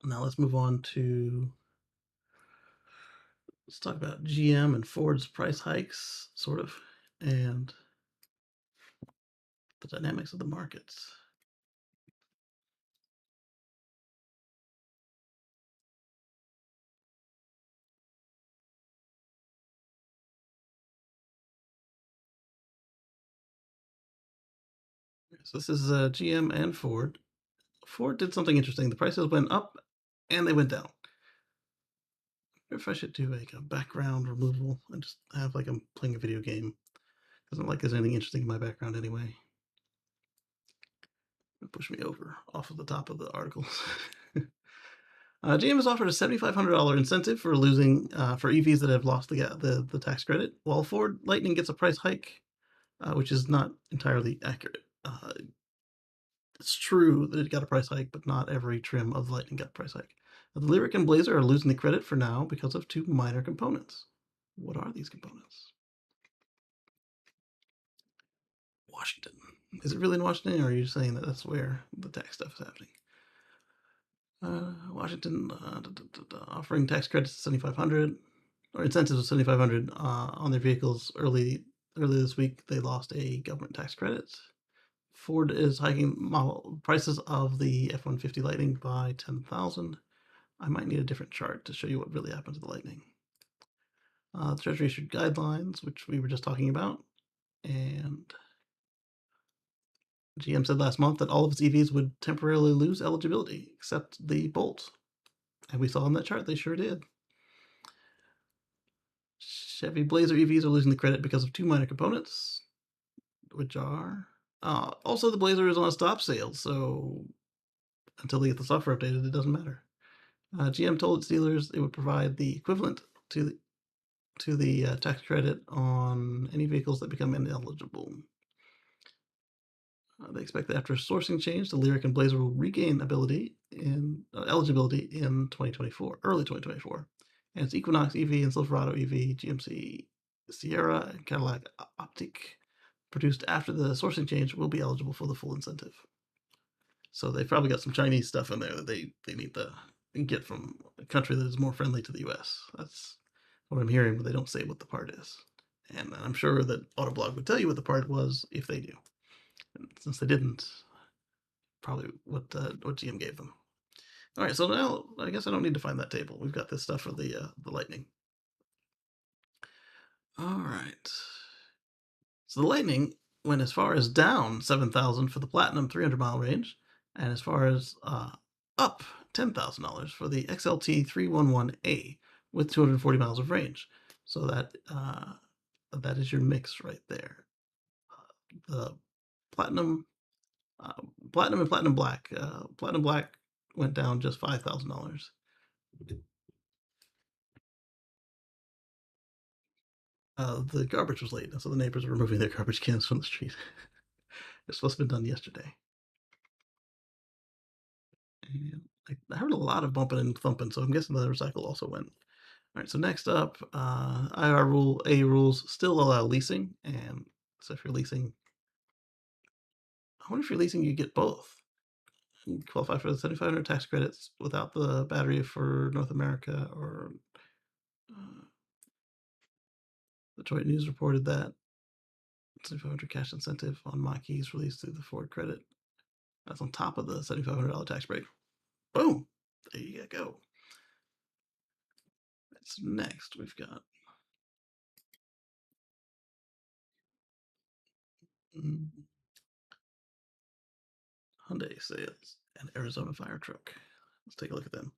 now let's move on to, let's talk about GM and Ford's price hikes, sort of, and the dynamics of the markets. So this is GM and Ford. Ford did something interesting. The prices went up and they went down. I wonder if I should do like a background removal and just have like I'm playing a video game. Doesn't like there's anything interesting in my background anyway. Push me over off of the top of the articles. GM has offered a $7,500 incentive for losing for EVs that have lost the tax credit, while Ford Lightning gets a price hike, which is not entirely accurate. It's true that it got a price hike, but not every trim of the Lightning got a price hike. The Lyric and Blazer are losing the credit for now because of two minor components. What are these components? Washington. Is it really in Washington, or are you saying that that's where the tax stuff is happening? Washington offering tax credits to 7,500 or incentives of 7,500 on their vehicles early this week. They lost a government tax credit. Ford is hiking model prices of the F-150 Lightning by 10,000. I might need a different chart to show you what really happened to the Lightning. The Treasury issued guidelines, which we were just talking about, and GM said last month that all of its EVs would temporarily lose eligibility, except the Bolt. And we saw on that chart they sure did. Chevy Blazer EVs are losing the credit because of two minor components, which are also the Blazer is on a stop sale, so until they get the software updated, it doesn't matter. GM told its dealers it would provide the equivalent to the tax credit on any vehicles that become ineligible. They expect that after a sourcing change, the Lyriq and Blazer will regain eligibility in 2024, early 2024. And it's Equinox EV and Silverado EV, GMC Sierra, and Cadillac Optiq, produced after the sourcing change, will be eligible for the full incentive. So they've probably got some Chinese stuff in there that they need to get from a country that is more friendly to the U.S. That's what I'm hearing, but they don't say what the part is. And I'm sure that Autoblog would tell you what the part was if they knew. And since they didn't, probably what GM gave them. All right, so now I guess I don't need to find that table. We've got this stuff for the Lightning. All right. So the Lightning went as far as down 7,000 for the Platinum 300-mile range, and as far as up $10,000 for the XLT 311A with 240 miles of range. So that is your mix right there. The Platinum, Platinum and Platinum Black. Platinum Black went down just $5,000. The garbage was late, so the neighbors were removing their garbage cans from the street. It's supposed to have been done yesterday. And I heard a lot of bumping and thumping, so I'm guessing the recycle also went. All right, so next up, IR rule A rules still allow leasing, and so if you're leasing, I wonder if you're leasing, you get both. You qualify for the 7,500 tax credits without the battery for North America, or Detroit News reported that 7,500 cash incentive on Mach-E's released through the Ford credit. That's on top of the $7,500 tax break. Boom! There you go. So next we've got Hyundai sales and Arizona fire truck. Let's take a look at them.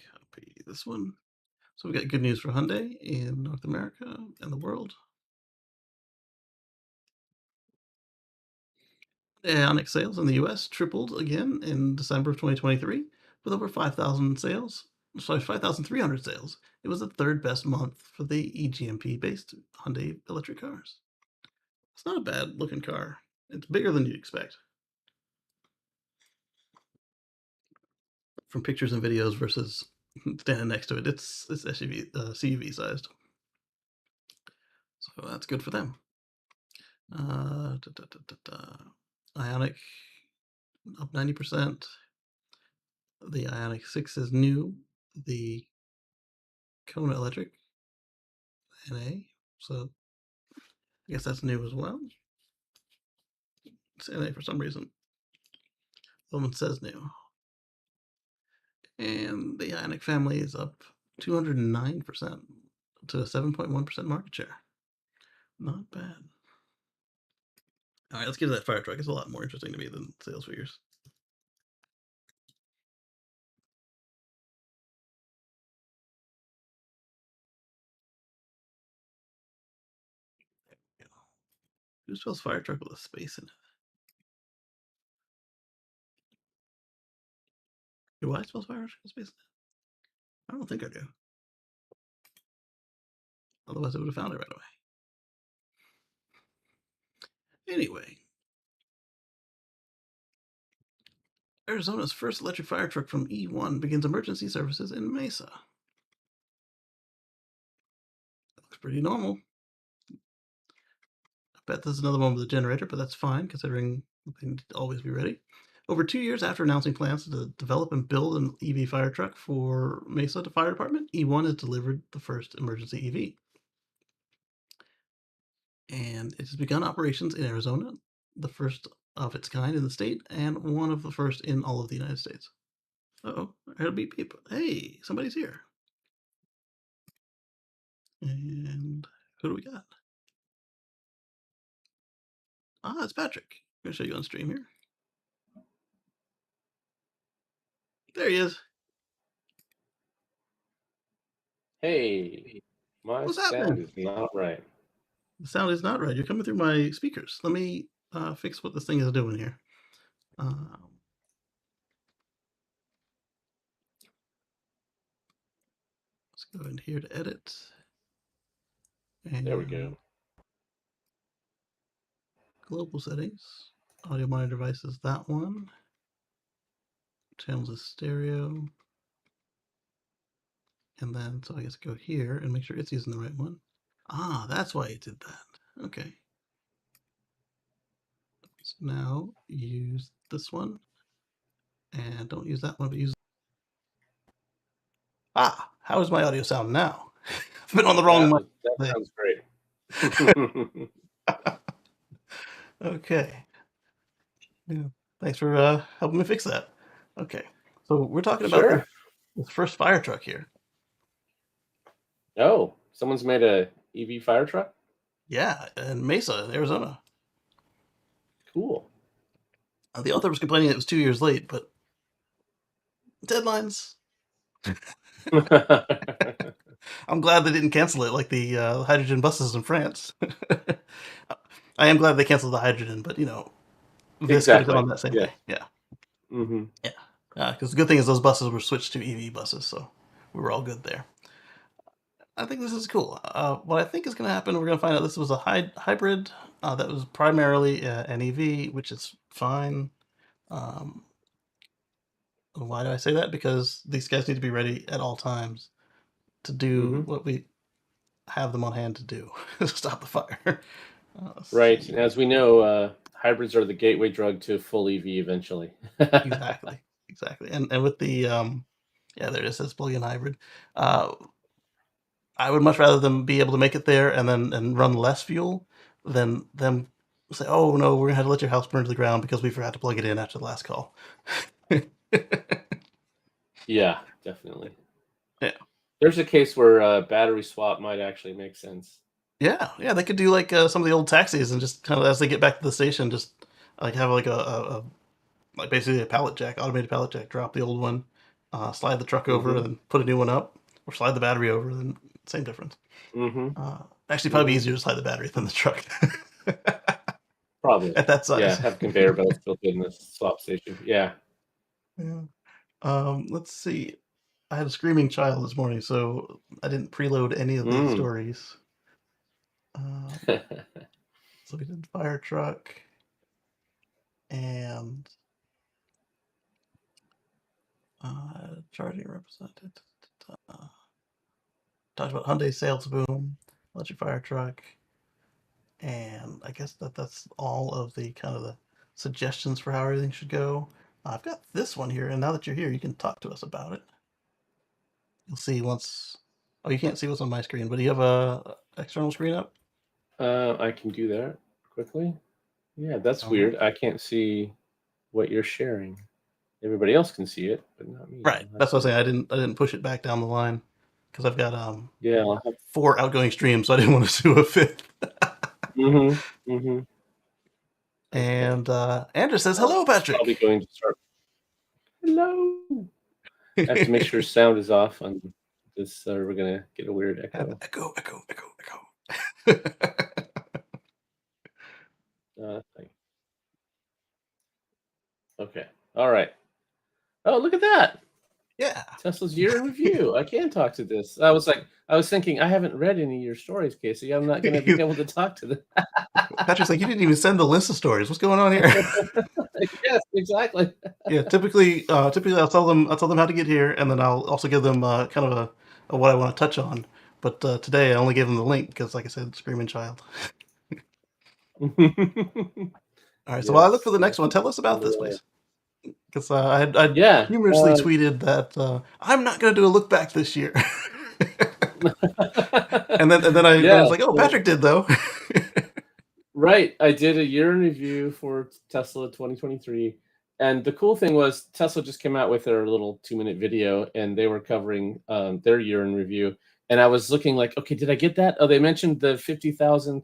Copy this one. So we got good news for Hyundai in North America and the world. Ioniq sales in the US tripled again in December of 2023 with over 5,000 sales. Sorry, 5,300 sales. It was the third best month for the eGMP based Hyundai electric cars. It's not a bad looking car. It's bigger than you'd expect from pictures and videos versus standing next to it. It's SUV, CUV sized. So that's good for them. Ioniq up 90%. The Ioniq 6 is new. The Kona Electric NA. So I guess that's new as well. It's NA for some reason. The one says new. And the Ioniq family is up 209% to a 7.1% market share. Not bad. All right, let's get to that fire truck. It's a lot more interesting to me than sales figures. Who spells fire truck with a space in it? Do I spell fire truck with a space in it? I don't think I do. Otherwise, I would have found it right away. Anyway, Arizona's first electric fire truck from E1 begins emergency services in Mesa. Looks pretty normal. I bet there's another one with a generator, but that's fine considering they need to always be ready. Over 2 years after announcing plans to develop and build an EV fire truck for Mesa Fire Department, E1 has delivered the first emergency EV. And it has begun operations in Arizona, the first of its kind in the state, and one of the first in all of the United States. Uh-oh, I heard a beep beep. Hey, somebody's here. And who do we got? Ah, it's Patrick. I'm going to show you on stream here. There he is. Hey, my What's sound happening? is not right. The sound is not right. You're coming through my speakers. Let me fix what this thing is doing here. Let's go in here to edit. And There we go. Global settings. Audio monitor devices, that one. Channels is stereo. And then, so I guess go here and make sure it's using the right one. Ah, that's why it did that. Okay. So now use this one. And don't use that one, but use... Ah, how does my audio sound now? I've been on the wrong mic. That sounds great. Okay. Yeah. Thanks for helping me fix that. Okay. So we're talking about this first fire truck here. Oh, someone's made a EV fire truck? Yeah, in Mesa, Arizona. Cool. The author was complaining it was 2 years late, but deadlines. I'm glad they didn't cancel it like the hydrogen buses in France. I am glad they canceled the hydrogen, but this could have gone that same way. Yeah. Mm-hmm. Yeah. Because the good thing is those buses were switched to EV buses, so we were all good there. I think this is cool. What I think is going to happen, we're going to find out this was a hybrid that was primarily an EV, which is fine. Why do I say that? Because these guys need to be ready at all times to do what we have them on hand to do, stop the fire. Right. See. As we know, hybrids are the gateway drug to full EV eventually. Exactly. And with the, there it is, says plug-in hybrid. I would much rather them be able to make it there and run less fuel than them say, oh no, we're going to have to let your house burn to the ground because we forgot to plug it in after the last call. Yeah, definitely. Yeah. There's a case where battery swap might actually make sense. Yeah, they could do like some of the old taxis and just kind of as they get back to the station, just like have like a like basically a pallet jack, automated pallet jack, drop the old one, slide the truck over, and then put a new one up, or slide the battery over, then same difference. Actually, probably easier to slide the battery than the truck. Probably. At that size. Yeah, have conveyor belts built in the swap station. Yeah. Let's see. I had a screaming child this morning, so I didn't preload any of the stories. So we did fire truck and charging represented. Talked about Hyundai sales boom, electric fire truck, and I guess that's all of the kind of the suggestions for how everything should go. I've got this one here, and now that you're here, you can talk to us about it. You'll see once. Oh, you can't see what's on my screen, but do you have a external screen up? I can do that quickly. Yeah, that's weird. I can't see what you're sharing. Everybody else can see it, but not me. Right. That's what I'm saying. I didn't push it back down the line because I've got I'll have 4 outgoing streams, so I didn't want to do a 5th. And Andrew says, "Hello, Patrick." Probably going to start. Hello. I have to make sure sound is off on this. We're gonna get a weird echo. Echo. Okay. All right. Oh, look at that. Yeah. Tesla's year in review. I can talk to this. I was thinking, I haven't read any of your stories, Kacey. I'm not going to be able to talk to them. Patrick's like, you didn't even send the list of stories. What's going on here? Yes, exactly. Yeah, typically I'll tell them how to get here, and then I'll also give them kind of a what I want to touch on. But today I only gave him the link because, like I said, screaming child. All right, so while I look for Yes, the next yes. one, tell us about this, Underwear. please. Because I Yeah. humorously tweeted that I'm not going to do a look back this year, and then I Yeah. was like, oh, So Patrick did though. right, I did a year in review for Tesla 2023, and the cool thing was Tesla just came out with their little 2-minute video, and they were covering, their year in review, and I was looking like, "Okay, did I get that? Oh, they mentioned the 50,000th,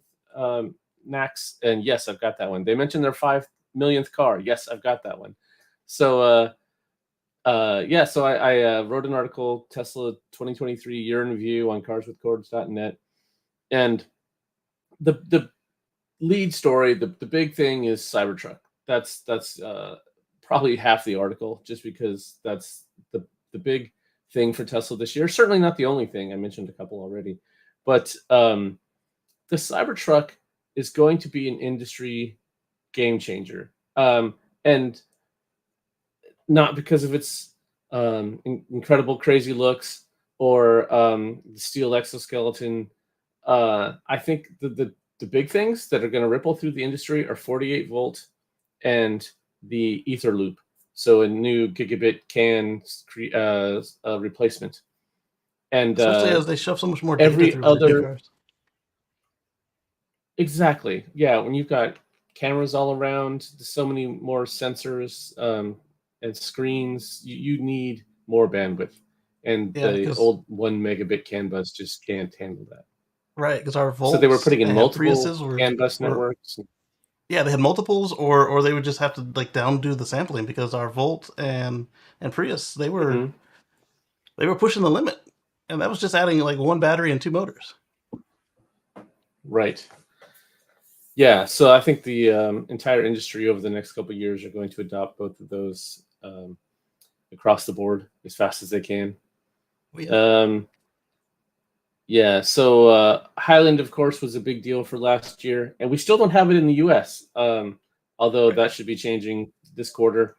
Max, and yes, I've got that one. They mentioned their 5 millionth car. Yes, I've got that one." So, yeah, so I wrote an article, Tesla 2023 year in review on carswithcords.net, and the lead story, the big thing is Cybertruck. That's probably half the article, just because that's the big thing for Tesla this year. Certainly not the only thing. I mentioned a couple already, but the Cybertruck is going to be an industry game changer, and not because of its incredible, crazy looks or the steel exoskeleton. I think the big things that are going to ripple through the industry are 48 volt and the ether loop. So a new gigabit CAN replacement, and Especially as they shove so much more data every through all these new other cars. exactly, yeah. When you've got cameras all around, so many more sensors and screens, you need more bandwidth, and Yeah, the because old 1 megabit CAN bus just can't handle that. right, because our So they were Volts putting in and multiple Priuses CAN bus were networks. yeah, they had multiples, or they would just have to like down do the sampling because our Volt and Prius Mhm. they were pushing the limit, and that was just adding like one battery and two motors. Right. Yeah. So I think the entire industry over the next couple of years are going to adopt both of those across the board as fast as they can. Oh, yeah, Um, yeah. So Highland, of course, was a big deal for last year, and we still don't have it in the U.S. Although right. that should be changing this quarter.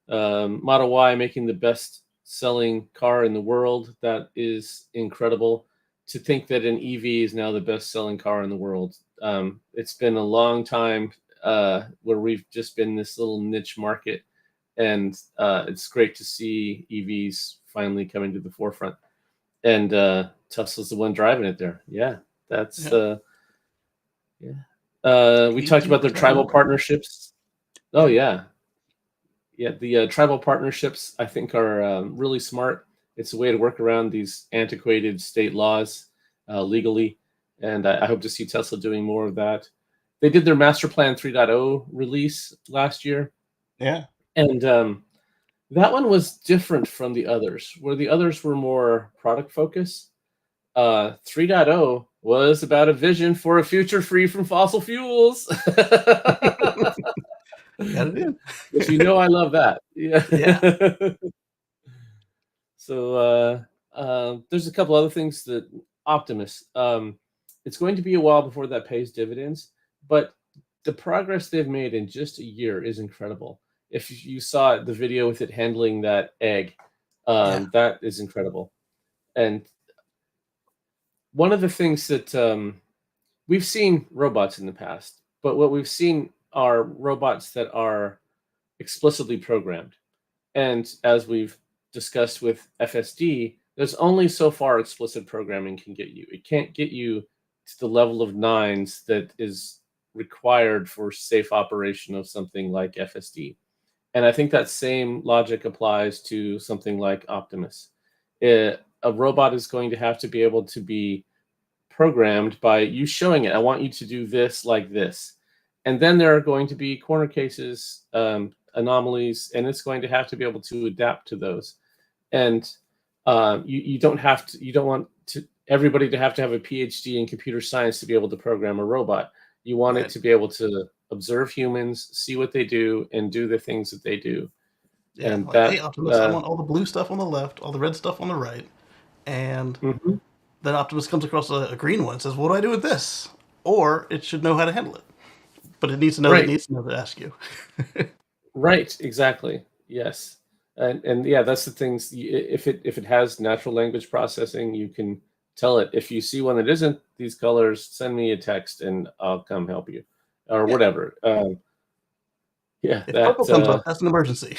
Model Y making the best selling car in the world. That is incredible. To think that an EV is now the best selling car in the world. It's been a long time where we've just been this little niche market, and it's great to see EVs finally coming to the forefront. And Tesla's the one driving it there. Yeah, that's Yeah, yeah. We talked about their 82% tribal more. partnerships. Oh Yeah, yeah, yeah, the tribal partnerships I think are really smart. It's a way to work around these antiquated state laws legally, and I hope to see Tesla doing more of that. They did their Master Plan 3.0 release last year, yeah. and that one was different from the others, where the others were more product focused. 3.0 was about a vision for a future free from fossil fuels. Got it in. Which you know I love that. Yeah. Yeah, So there's a couple other things that Optimus. It's going to be a while before that pays dividends, but the progress they've made in just a year is incredible. If you saw the video with it handling that egg, yeah, that is incredible. And one of the things that we've seen robots in the past, but what we've seen are robots that are explicitly programmed. And as we've discussed with FSD, there's only so far explicit programming can get you. It can't get you to the level of nines that is required for safe operation of something like FSD. And I think that same logic applies to something like Optimus. A robot is going to have to be able to be programmed by you showing it. I want you to do this like this. And then there are going to be corner cases, anomalies, and it's going to have to be able to adapt to those. And you don't have to, you don't want to everybody to have a PhD in computer science to be able to program a robot. You want it right. to be able to observe humans, see what they do, and do the things that they do. Yeah, And like, hey, that, Optimus, I want all the blue stuff on the left, all the red stuff on the right, and mhm. then Optimus comes across a green one and says, "What do I do with this?" Or it should know how to handle it, but it needs to know that it Right. needs to know to ask you. Right, exactly. Yes. And yeah, that's the things if it has natural language processing, you can tell it, if you see one that isn't these colors, send me a text and I'll come help you, or Yeah. whatever. Yeah, If purple that. comes up, that's an emergency.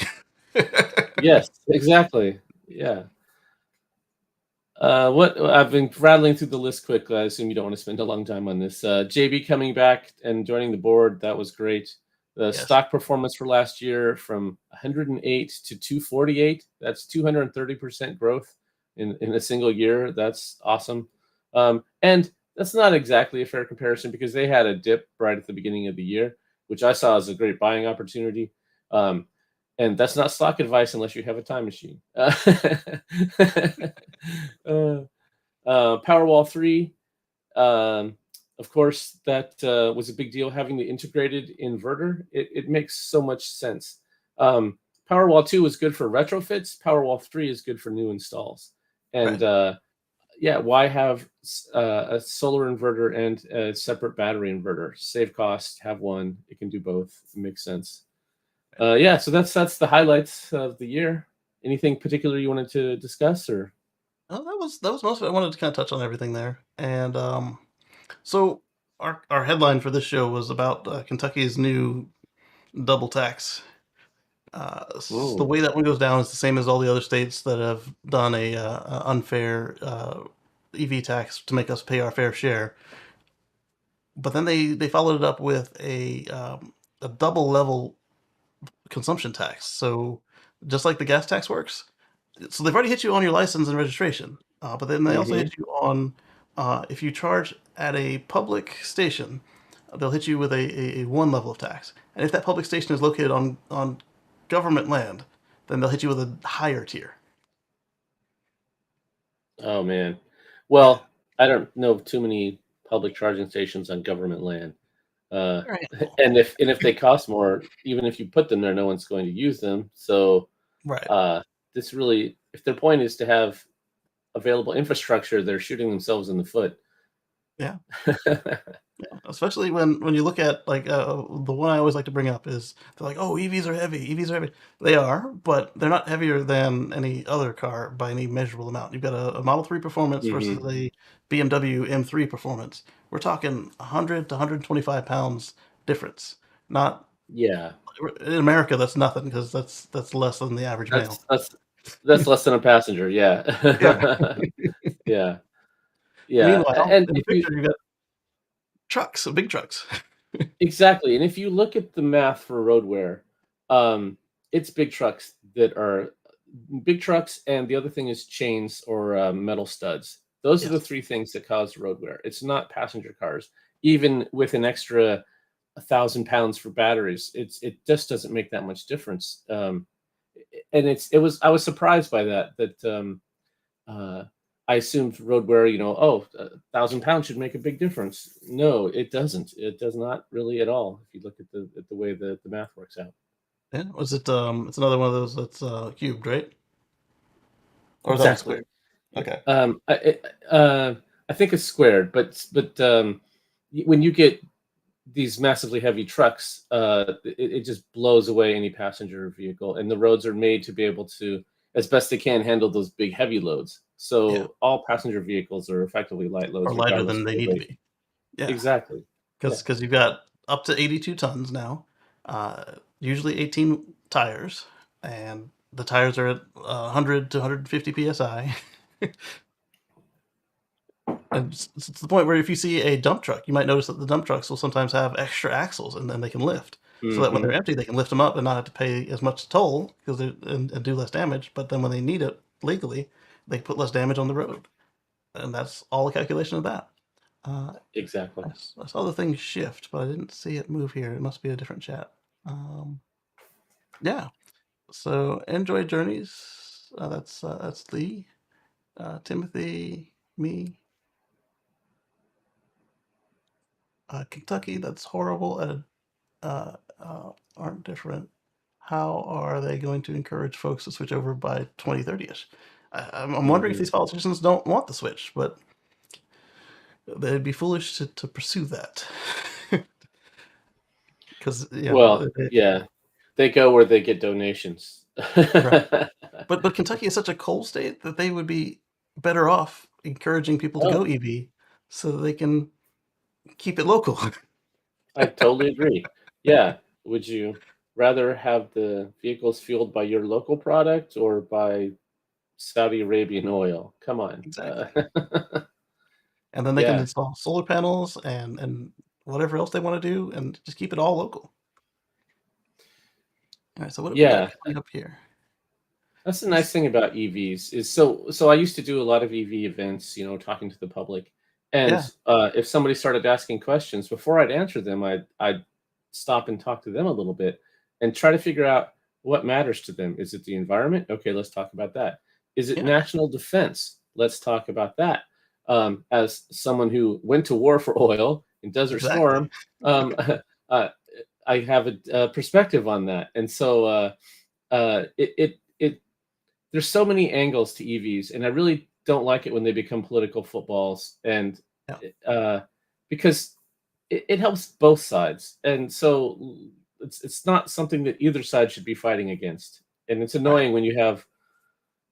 Yes, exactly. Yeah. What I've been rattling through the list quickly. I assume you don't want to spend a long time on this. JB coming back and joining the board, that was great. The Yes. stock performance for last year from 108 to 248, that's 230% growth in a single year. That's awesome. And that's not exactly a fair comparison because they had a dip right at the beginning of the year, which I saw as a great buying opportunity. Um, and that's not stock advice unless you have a time machine. Uh, Powerwall 3, um, of course, that was a big deal having the integrated inverter. It makes so much sense. Um, Powerwall 2 is good for retrofits. Powerwall 3 is good for new installs. And Right. yeah, why have a solar inverter and a separate battery inverter? Save cost, have one. It can do both. It makes sense. Yeah, so that's the highlights of the year. Anything particular you wanted to discuss, or? Oh, that was most of it. I wanted to kind of touch on everything there, and so our headline for this show was about Kentucky's new double tax. The Ooh. way that one goes down is the same as all the other states that have done a unfair EV tax to make us pay our fair share. But then they followed it up with a double level consumption tax. So just like the gas tax works, so they've already hit you on your license and registration, but then they also Mm-hmm. hit you on if you charge at a public station, they'll hit you with a one level of tax, and if that public station is located on government land, then they'll hit you with a higher tier. Oh man. Yeah, Well, I don't know too many public charging stations on government land. Uh, right, and if they cost more, even if you put them there, no one's going to use them. So right, uh, this really, if their point is to have available infrastructure, they're shooting themselves in the foot. yeah. Especially when you look at like the one I always like to bring up is they're like, oh, EVs are heavy, EVs are heavy. They are, but they're not heavier than any other car by any measurable amount. You've got a Model 3 performance versus Hmm. a BMW M3 performance. We're talking 100 to 125 pounds difference. Not Yeah, in America, that's nothing because that's less than the average male. that's that's that's less than a passenger. Yeah. Yeah, yeah, yeah. Meanwhile, And in the if you picture, you got trucks, big trucks. Exactly, and if you look at the math for road wear, um, it's big trucks, and the other thing is chains or metal studs. Those are the Yes. three things that cause road wear. It's not passenger cars. Even with an extra 1,000 pounds for batteries, it just doesn't make that much difference. And I was surprised by that. Uh, I assumed road wear, 1,000 pounds should make a big difference. No, it doesn't. It does not really at all. If you look at the way the math works out. Yeah. Was it? It's another one of those that's cubed, right? Or is that one Exactly. squared? Okay. I think it's squared, but when you get these massively heavy trucks, it just blows away any passenger vehicle, and the roads are made to be able to, as best they can, handle those big heavy loads. Yeah. So all passenger vehicles are effectively light Or loads, lighter regardless than of they their need to weight. be. Yeah. Exactly. Yeah. Because you've got up to 82 tons now, usually 18 tires, and the tires are at 100 to 150 psi. And it's to the point where if you see a dump truck, you might notice that the dump trucks will sometimes have extra axles and then they can lift. So that when they're Hmm. empty, they can lift them up and not have to pay as much toll because and do less damage. But then when they need it legally, they put less damage on the road. And that's all a calculation of that. Uh, Exactly. I saw the thing shift, but I didn't see it move here. It must be a different chat. Um, yeah. So Android Journeys. That's Lee, Timothy, me, Kentucky. That's horrible. Aren't different. How are they going to encourage folks to switch over by 2030ish? I'm wondering if Hmm. these politicians don't want the switch, but they'd be foolish to pursue that because Well, yeah, they go where they get donations. right. But Kentucky is such a cold state that they would be better off encouraging people to go Oh, EV so that they can keep it local. I totally agree. Yeah. Would you rather have the vehicles fueled by your local product or by Saudi Arabian oil? Come on. Exactly. And then they can Yeah. install solar panels and whatever else they wanna do and just keep it all local. Alright, so what we got Yeah. coming up here? That's the nice This thing about EVs is so I used to do a lot of EV events, talking to the public. And yeah, if somebody started asking questions, before I'd answer them, I'd stop and talk to them a little bit and try to figure out what matters to them. Is it the environment? Okay, let's talk about that. Is it yeah, national defense? Let's talk about that. As someone who went to war for oil in Desert exactly. Storm, uh, I have a perspective on that, and so it there's so many angles to EVs, and I really don't like it when they become political footballs, and Yeah, uh, because it helps both sides, and so it's not something that either side should be fighting against. And it's right. annoying when you have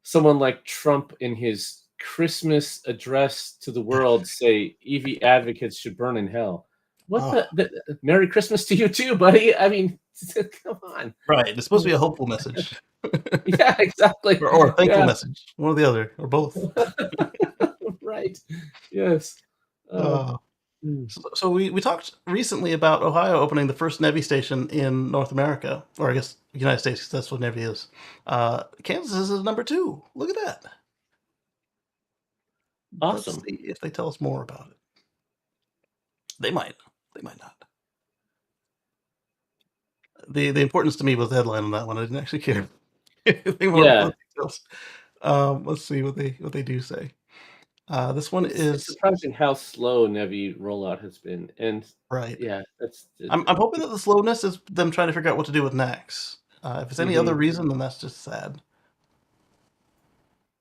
someone like Trump in his Christmas address to the world say EV advocates should burn in hell. What Oh, the Merry Christmas to you too, buddy. I mean, come on. right, it's supposed to be a hopeful message. Yeah, exactly. Or a thankful Yeah. message, one or the other, or both. Right. Yes. Oh. Uh, Mm. so we talked recently about Ohio opening the first NEVI station in North America, or I guess United States, 'cause that's what NEVI is. Kansas is number 2. Look at that. Let's Awesome. see if they tell us more about it. They might. They might not. The importance to me was the headline on that one. I didn't actually care anything more Yeah. about details. Let's see what they do say. This one It's is surprising how slow Nevi rollout has been, and right. yeah, that's I'm hoping that the slowness is them trying to figure out what to do with NACS. If it's any other mhm. reason, then that's just sad.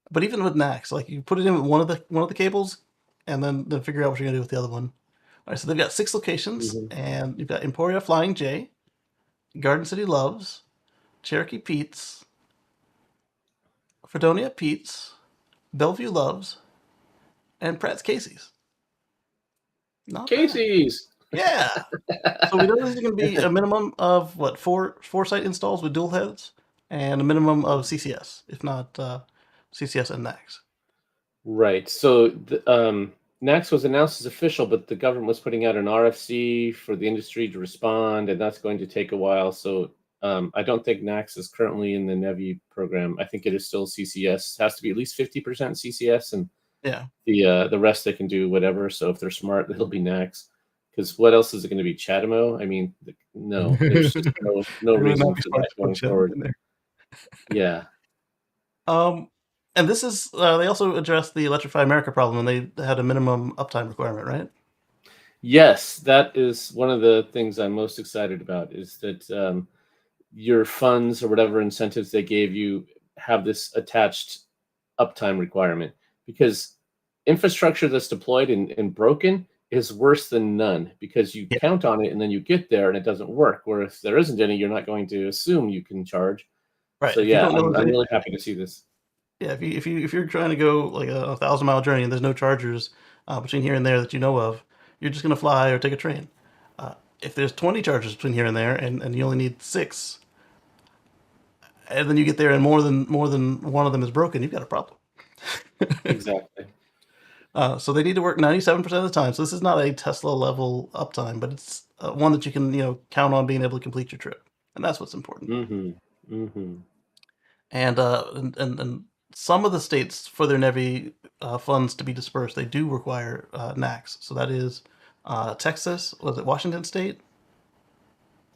But even with NACS, like you put it in with one of the cables, and then figure out what you're gonna do with the other one. All right, so they've got 6 locations, Mhm. and you've got Emporia Flying J, Garden City Loves, Cherokee Pete's, Fredonia Pete's, Bellevue Loves, and Pratt's Casey's. Not bad. Casey's. Yeah. So we know there's going to be a minimum of what four site installs with dual heads, and a minimum of CCS, if not CCS and NACS. Right. So Next was announced as official, but the government was putting out an RFC for the industry to respond, and that's going to take a while. So I don't think NAX is currently in the NEVI program. I think it is still CCS. It has to be at least 50% CCS, and Yeah. the rest they can do whatever. So if they're smart, it'll be NAX. Because what else is it going to be? Chatamo? I mean, no. There's just no There would not reason be for smart that to put going Chevron forward. in there. Yeah. Um, and this is they also addressed the Electrify America problem, and they had a minimum uptime requirement, right? Yes, that is one of the things I'm most excited about. Is that your funds or whatever incentives they gave you have this attached uptime requirement, because infrastructure that's deployed and broken is worse than none, because you Yeah. count on it and then you get there and it doesn't work. Where if there isn't any, you're not going to assume you can charge. Right. So If you yeah, don't know I'm there's really anything, happy to see this. yeah. If you're trying to go like a 1,000-mile journey and there's no chargers between here and there that you know of, you're just gonna fly or take a train. If there's 20 chargers between here and there, and you only need 6, and then you get there and more than one of them is broken, you've got a problem. Exactly. So they need to work 97% of the time. So this is not a Tesla level uptime, but it's one that you can count on being able to complete your trip, and that's what's important. Mm-hmm. Mm-hmm. And some of the states for their NEVI funds to be dispersed, they do require NACS. So that is Texas, was it Washington State?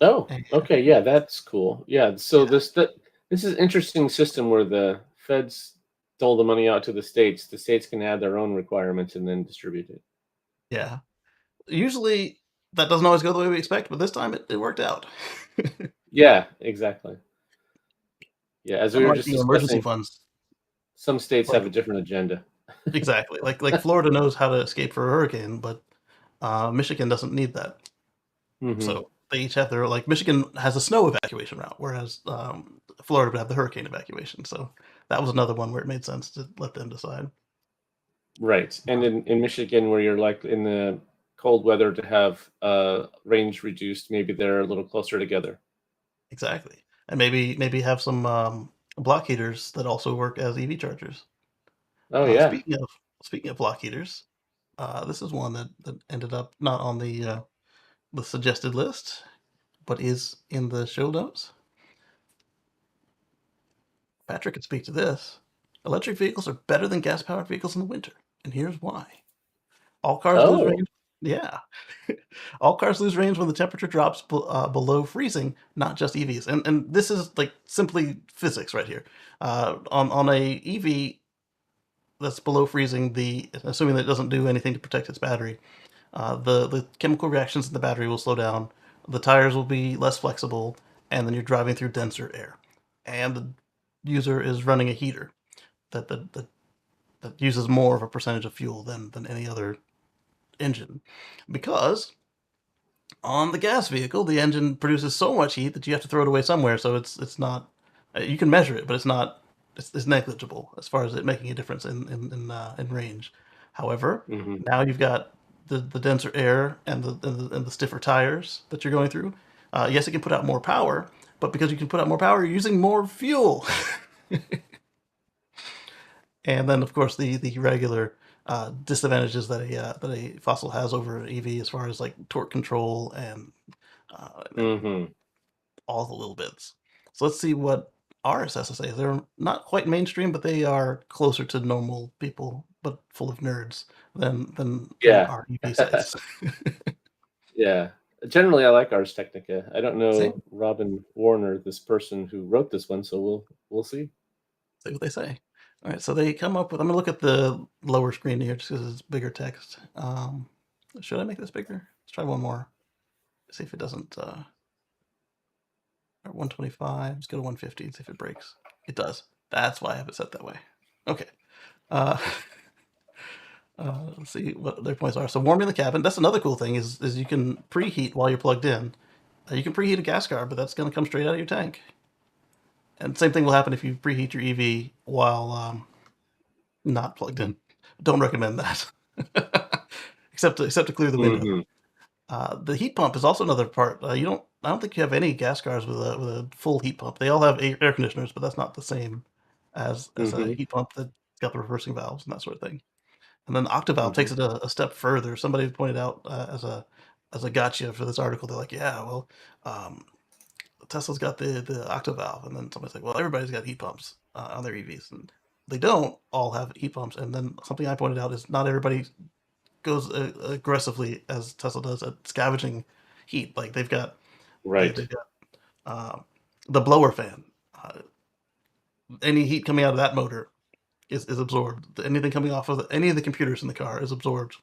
Oh, And, okay, yeah, that's cool. Yeah, so yeah, this is interesting system where the feds dole the money out to the states. The states can add their own requirements and then distribute it. yeah. Usually that doesn't always go the way we expect, but this time it worked out. Yeah, exactly. Yeah, as we were Unlike just emergency discussing, funds, some states like have a different agenda. exactly, like Florida knows how to escape for a hurricane, but Michigan doesn't need that. Hmm. So they each have their like Michigan has a snow evacuation route, whereas Florida would have the hurricane evacuation. So that was another one where it made sense to let them decide. Right. And in Michigan, where you're like in the cold weather to have range reduced, maybe they're a little closer together. Exactly. And maybe have some, block heaters that also work as EV chargers. Oh Uh, yeah. speaking of speaking of block heaters, this is one that ended up not on the suggested list, but is in the show notes. Patrick could speak to this. Electric vehicles are better than gas-powered vehicles in the winter, and here's why. All cars lose Oh. range. Yeah. All cars lose range when the temperature drops below freezing, not just EVs. And this is like simply physics right here. On a EV that's below freezing, the assuming that it doesn't do anything to protect its battery, the chemical reactions in the battery will slow down. The tires will be less flexible, and then you're driving through denser air. And the user is running a heater that uses more of a percentage of fuel than any other engine, because on the gas vehicle, the engine produces so much heat that you have to throw it away somewhere. So it's not you can measure it, but it's not it's negligible as far as it making a difference in range. However, Hmm. now you've got the denser air and the stiffer tires that you're going through. Yes, it can put out more power, but because you can put out more power, you're using more fuel. And then, of course, the regular disadvantages that a fossil has over an EV, as far as like torque control and Hmm. all the little bits. So let's see what RSS has to say. They're not quite mainstream, but they are closer to normal people, but full of nerds than Yeah. our EV sites. Yeah. Generally, I like Ars Technica. I don't Same. know Robin Warner, this person who wrote this one, so we'll see. See what they say. All right, so they come up with. I'm gonna look at the lower screen here just because it's bigger text. Should I make this bigger? Let's try one more. See if it doesn't. 125. Let's go to 150 and see if it breaks. It does. That's why I have it set that way. Okay. Uh, let's see what their points are. So warming the cabin. That's another cool thing is you can preheat while you're plugged in. You can preheat a gas car, but that's going to come straight out of your tank. And same thing will happen if you preheat your EV while not plugged in. Don't recommend that, except to clear the window. Hmm. The heat pump is also another part. You don't. I don't think you have any gas cars with a full heat pump. They all have air conditioners, but that's not the same as a Hmm. heat pump that's got the reversing valves and that sort of thing. And then Octovalve Hmm. takes it a step further. Somebody pointed out as a gotcha for this article. They're like, yeah, well, um, Tesla's got the Octovalve, and then somebody's like, well, everybody's got heat pumps on their EVs, and they don't all have heat pumps. And then something I pointed out is not everybody goes aggressively as Tesla does at scavenging heat. Like Right. they've got uh, the blower fan. Uh, any heat coming out of that motor is absorbed. Anything coming off of any of the computers in the car is absorbed.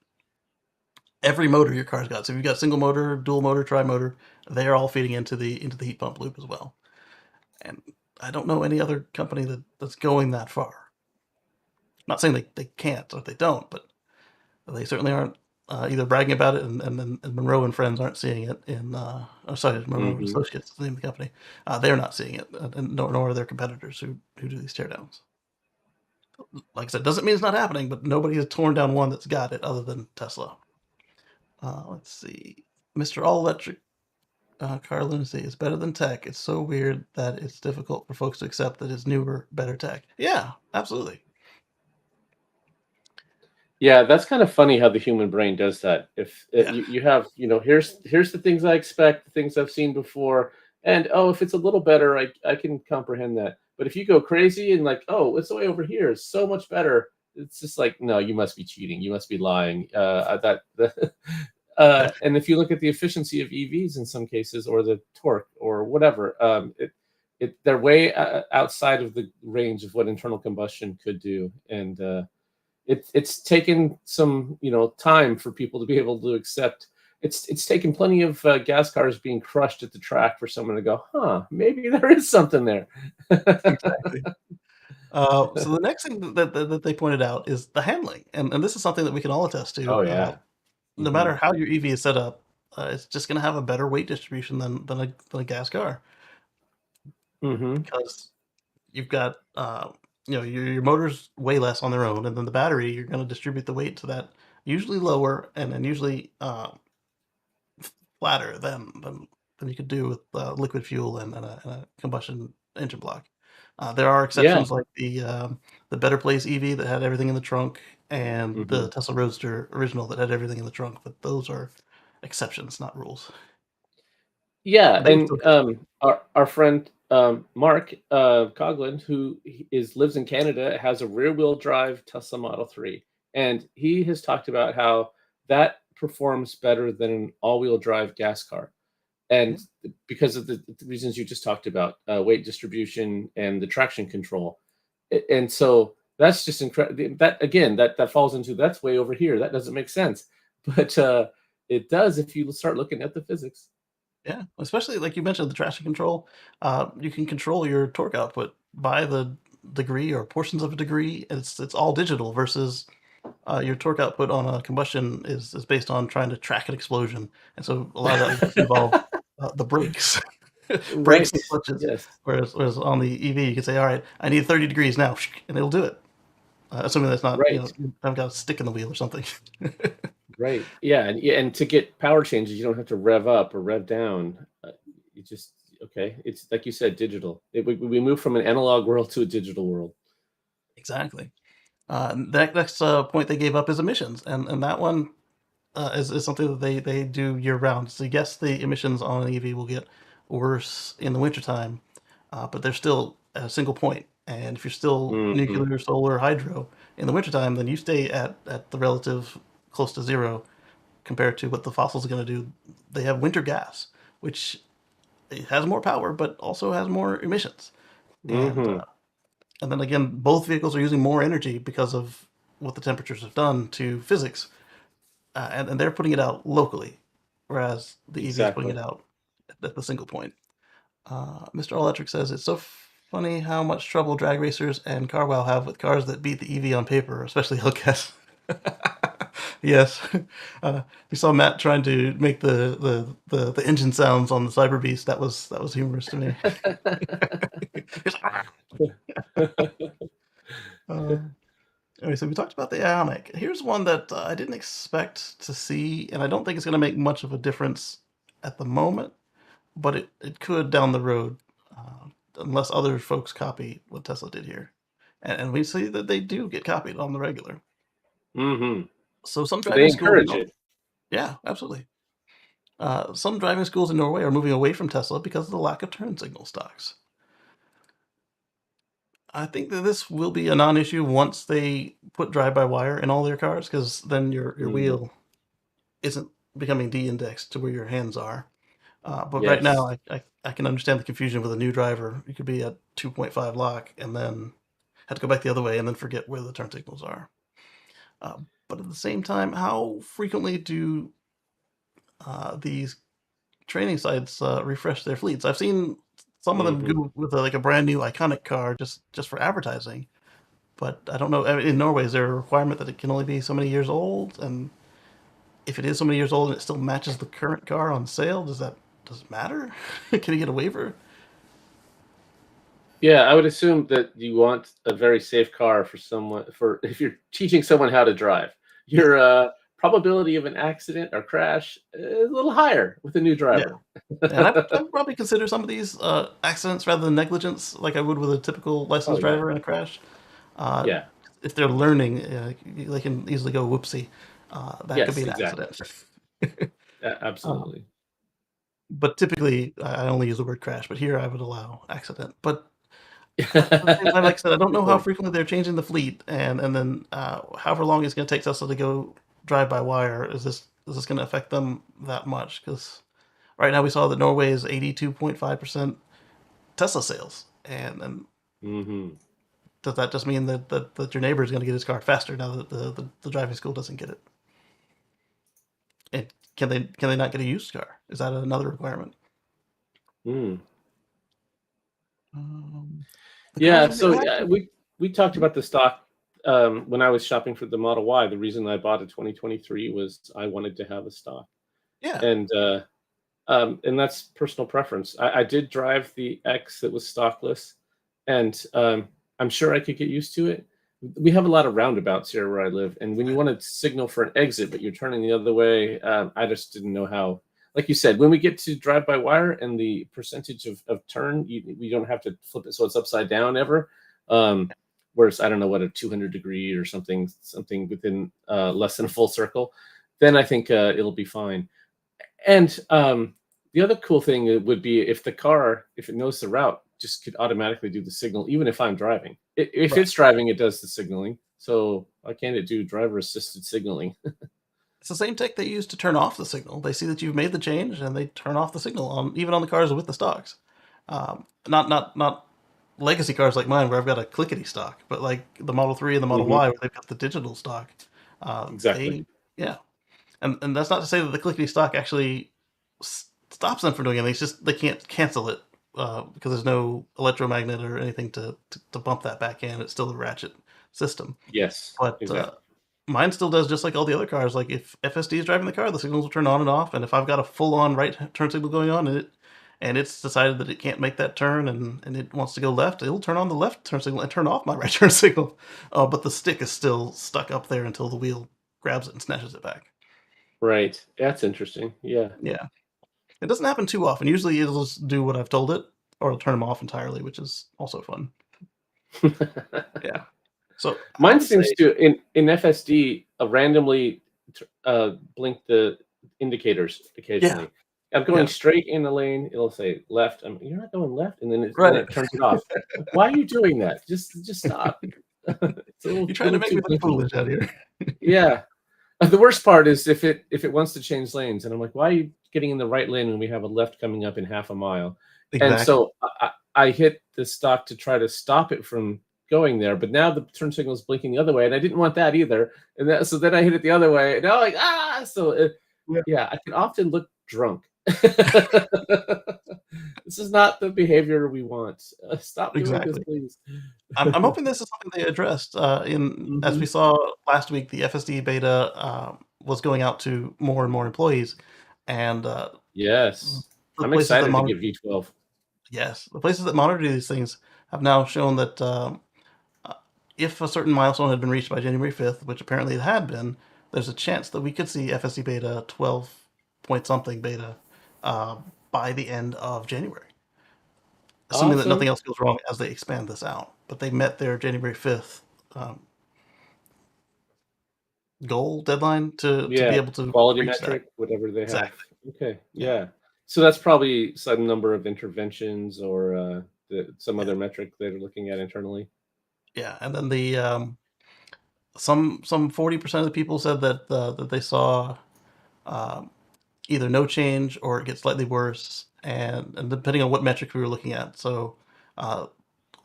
Every motor your car's got. So if you've got single motor, dual motor, tri motor, they are all feeding into the heat pump loop as well. And I don't know any other company that's going that far. I'm not saying they can't or they don't, but they certainly aren't either bragging about it, and Monroe and Friends aren't seeing it in. Sorry, Monroe and Hmm. Associates is the name of the company. They're not seeing it, and nor are their competitors who do these teardowns. Like I said, doesn't mean it's not happening, but nobody has torn down one that's got it other than Tesla. Let's see, Mr. All Electric car lunacy is better than tech. It's so weird that it's difficult for folks to accept that it's newer, better tech. Yeah, absolutely. Yeah, that's kind of funny how the human brain does that. If Yeah, you have, here's the things I expect, the things I've seen before, and oh, if it's a little better, I can comprehend that. But if you go crazy and like, oh, it's way over here, it's so much better. It's just like, no, you must be cheating, you must be lying. yeah, And if you look at the efficiency of EVs in some cases, or the torque, or whatever, they're way outside of the range of what internal combustion could do, and it's taken some time for people to be able to accept. It's taken plenty of gas cars being crushed at the track for someone to go, huh, maybe there is something there. exactly. So the next thing that they pointed out is the handling, and this is something that we can all attest to. Oh yeah. No Hmm. matter how your EV is set up, it's just going to have a better weight distribution than a gas car, Hmm. because you've got your motors weigh less on their own, and then the battery, you're going to distribute the weight to that usually lower and then usually flatter than you could do with liquid fuel and a combustion engine block. There are Yeah. exceptions like the Better Place EV that had everything in the trunk, and the Mhm. Tesla Roadster original that had everything in the trunk, but those are exceptions, not rules. Yeah, But they were and, still good. our friend, Mark, Coughlin, who lives in Canada, has a rear-wheel drive Tesla Model 3, and he has talked about how that performs better than an all-wheel drive gas car, Yeah, and because of the reasons you just talked about, weight distribution and the traction control, and so that's just incredible. That again, that falls into that's way over here, that doesn't make sense, but, it does if you start looking at the physics. yeah. Especially like you mentioned, the traction control. You can control your torque output by the degree or portions of a degree. It's all digital versus your torque output on a combustion is based on trying to track an explosion, and so a lot of that will involve the brakes, brakes Right. and clutches. Yes. Whereas on the EV, you can say, "All right, I need 30 degrees now," and it'll do it. Assuming that's not Right. you haven't got a stick in the wheel or something. Right. Yeah, and to get power changes, you don't have to rev up or rev down. You just okay. It's like you said, digital. We move from an analog world to a digital world. Exactly. The next point they gave up is emissions, and that one is something that they do year round. So yes, the emissions on an EV will get worse in the wintertime, but they're still at a single point. And if you're still Mhm. nuclear, solar, hydro in the wintertime, then you stay at the relative close to zero compared to what the fossils are going to do. They have winter gas, which it has more power, but also has more emissions. And Mhm. and then again, both vehicles are using more energy because of what the temperatures have done to physics, and they're putting it out locally, whereas the EV is putting Exactly. it out at the single point. Mr. All Electric says it's so funny how much trouble drag racers and car wow have with cars that beat the EV on paper, especially Hellcat. Yes, we saw Matt trying to make the engine sounds on the Cyber Beast. That was humorous to me. He's like, "Ah." uh, anyway, so we talked about the Ionic. Here's one that I didn't expect to see, and I don't think it's going to make much of a difference at the moment, but it could down the road, unless other folks copy what Tesla did here. And we see that they do get copied on the regular. Mhm. So some They driving schools, encourage it. yeah, absolutely. Some driving schools in Norway are moving away from Tesla because of the lack of turn signal stocks. I think that this will be a non-issue once they put drive-by-wire in all their cars, because then your Mm. wheel isn't becoming de-indexed to where your hands are. But right now, Yes. I can understand the confusion with a new driver. You could be at 2.5 lock and then have to go back the other way and then forget where the turn signals are. But at the same time, how frequently do these training sites refresh their fleets? I've seen some of them Mhm. go with like a brand new iconic car just for advertising. But I don't know. I mean, in Norway, is there a requirement that it can only be so many years old? And if it is so many years old and it still matches the current car on sale, does it matter? Can you get a waiver? Yeah, I would assume that you want a very safe car for someone for if you're teaching someone how to drive. Yeah, Your, probability of an accident or crash is a little higher with a new yeah. driver. And I would probably consider some of these accidents rather than negligence, like I would with a typical Oh, licensed yeah. driver in a crash. Uh, Yeah. if they're learning, they can easily go whoopsie. That could be Yes, an exactly. accident. um, Absolutely. but typically, I only use the word crash. But here, I would allow accident. But at the same time, like I said, I don't Good know how point. frequently they're changing the fleet, and then however long it's going to take Tesla to go drive by wire. Is this going to affect them that much? Because right now we saw that Norway is 82.5% Tesla sales, and Mhm. does that just mean that your neighbor is going to get his car faster now that the driving school doesn't get it? And can they not get a used car? Is that another requirement? Mm. Um, the cars Yeah, will get so, hybrid. we talked about the stock, when I was shopping for the Model Y. The reason I bought a 2023 was I wanted to have a stock, Yeah, and, and that's personal preference. I did drive the X that was stockless, and, I'm sure I could get used to it. We have a lot of roundabouts here where I live, and when you want to signal for an exit, but you're turning the other way, I just didn't know how. Like you said, when we get to drive by wire and the percentage of turn, we don't have to flip it so it's upside down ever. Um, Whereas I don't know what a 200 degree or something within less than a full circle, then I think it'll be fine. And the other cool thing would be if the car, if it knows the route, just could automatically do the signal, even if I'm driving. If Right. it's driving, it does the signaling. So why can't it do driver assisted signaling? It's the same tech they use to turn off the signal. They see that you've made the change, and they turn off the signal on even on the cars with the stocks. Not legacy cars like mine where I've got a clickety stock, but like the Model 3 and the Model Hmm. Y where they've got the digital stock. Exactly. They Yeah, and that's not to say that the clickety stock actually stops them from doing anything. It's just they can't cancel it because there's no electromagnet or anything to bump that back in. It's still a ratchet system. Yes, But exactly. mine still does just like all the other cars. Like if FSD is driving the car, the signals will turn on and off. And if I've got a full on right turn signal going on and it's decided that it can't make that turn and it wants to go left, it'll turn on the left turn signal and turn off my right turn signal. But the stick is still stuck up there until the wheel grabs it and snatches it back. Right. That's interesting. Yeah. Yeah. It doesn't happen too often. Usually it'll just do what I've told it, or it'll turn them off entirely, which is also fun. Yeah. So I Mine would seems say, to in FSD randomly blink the indicators yeah, occasionally. I'm going yeah, straight in the lane. It'll say left. You're not going left, and then right. it turns it off. Like, why are you doing that? Just stop. It's a You're trying to little make too me look blinky. foolish out here. Yeah. The worst part is if it wants to change lanes, and I'm like, why are you getting in the right lane when we have a left coming up in half a mile? And Exactly. so I hit the stock to try to stop it from going there, but now the turn signal is blinking the other way, and I didn't want that either. So then I hit it the other way, and now like so Yeah, yeah, I can often look drunk. This is not the behavior we want. Stop doing this, exactly. please. I'm hoping this is something they addressed in as we Hmm. saw last week. The FSD beta was going out to more and more employees, and Yes, the I'm places that excited to monitor get V12. the places that monitor these things have now shown that uh, if a certain milestone had been reached by January 5th, which apparently it had been, there's a chance that we could see FSD beta 12 point something beta uh, by the end of January, assuming that nothing Awesome. else goes wrong as they expand this out. But they met their January 5th um, goal deadline to be Yeah, able to quality reach that. metric, whatever they have. Exactly. Okay, Yeah. yeah. So that's probably some number of interventions or some Yeah. other metric they're looking at internally. Yeah. And then the some 40% of the people said that they saw um, either no change or it gets slightly worse, and depending on what metric we were looking at. So uh,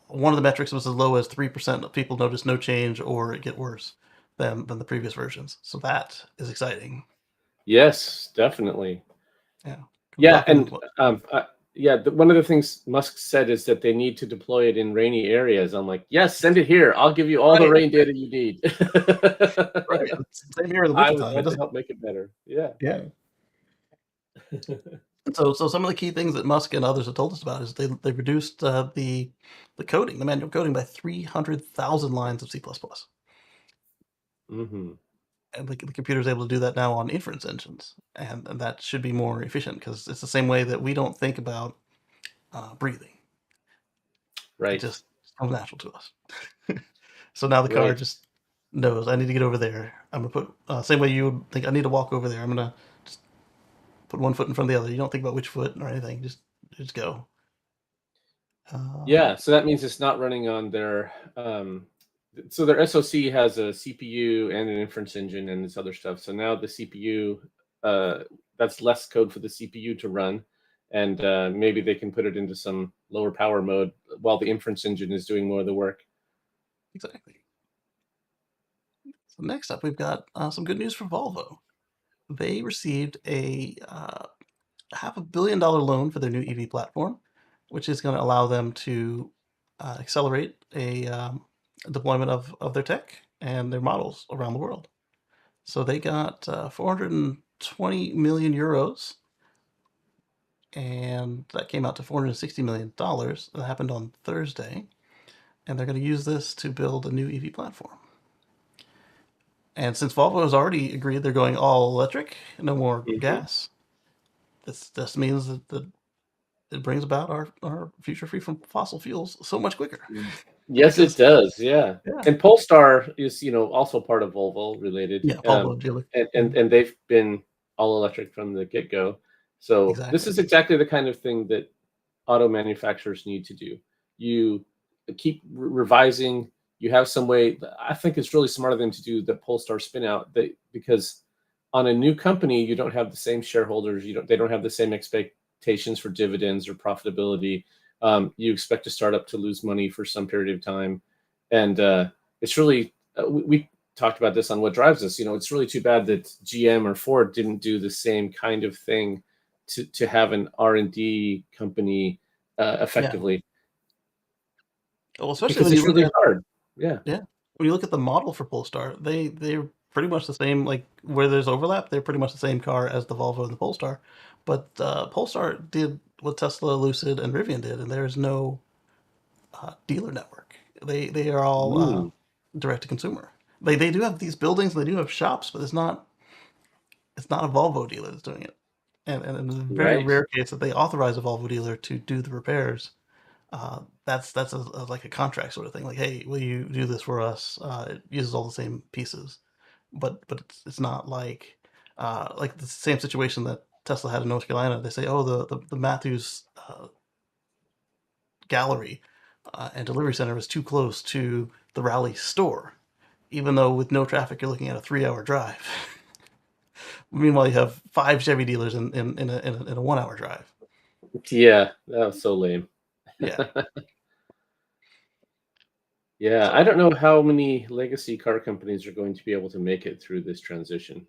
one of the metrics was as low as 3% of people noticed no change or it get worse than the previous versions. So that is exciting. Yes, definitely. Yeah. We're Yeah, talking and what? yeah, one of the things Musk said is that they need to deploy it in rainy areas. I'm like, yes, send it here. I'll give you all the Right. rain data you need. Right. It's the same here in the I would wintertime. It love to doesn't. help make it better. Yeah. Yeah. So some of the key things that Musk and others have told us about is they reduced the coding, the manual coding by 300,000 lines of C++. Hmm. And the computer is able to do that now on inference engines, and that should be more efficient because it's the same way that we don't think about breathing. It Right. just comes natural to us. So now the car Right. just knows I need to get over there. I'm gonna put same way you would think I need to walk over there. I'm gonna just put one foot in front of the other. You don't think about which foot or anything. Just go. Yeah, Um, so that means it's not running on their so their SoC has a CPU and an inference engine and this other stuff. So now the CPU uh that's less code for the CPU to run, and maybe they can put it into some lower power mode while the inference engine is doing more of the work. exactly. So next up, we've got some good news for Volvo. They received a $500 million loan for their new EV platform, which is going to allow them to accelerate a deployment of their tech and their models around the world. So they got 420 million euros, and that came out to $460 million. That happened on Thursday. and they're going to use this to build a new EV platform. And since Volvo has already agreed they're going all electric, no more Mhm. gas, this means that it brings about our future free from fossil fuels so much quicker. Yes, it Because does, yeah. yeah, And Polestar is, also part of Volvo related, yeah, Volvo dealer, and they've been all electric from the get-go. So, this exactly. is exactly the kind of thing that auto manufacturers need to do. You keep revising. You have some way. I think it's really smart of them to do the Polestar spin out. Because on a new company, you don't have the same shareholders. They don't have the same expectations for dividends or profitability. You expect a startup to lose money for some period of time, and it's really we talked about this on What Drives Us. It's really too bad that GM or Ford didn't do the same kind of thing to have an R&D company Yeah. effectively, Well, especially because when you it's look really at hard. Yeah. yeah, when you look at the model for Polestar, they're pretty much the same. Like where there's overlap, they're pretty much the same car as the Volvo and the Polestar. But Polestar did what Tesla, Lucid, and Rivian did, and there's no dealer network. They are all Mm, direct to consumer. They do have these buildings, and they do have shops, but it's not a Volvo dealer that's doing it. And in the very right. rare case that they authorize a Volvo dealer to do the repairs, that's like a contract sort of thing. Like, hey, will you do this for us? It uses all the same pieces, but it's not like the same situation that Tesla had in North Carolina. They say, oh, the Matthews gallery and delivery center is too close to the Raleigh store, even though with no traffic you're looking at a 3 hour drive. Meanwhile, you have five Chevy dealers in a 1 hour drive. Yeah, that was so lame. Yeah, Yeah, I so don't know how many legacy car companies are going to be able to make it through this transition.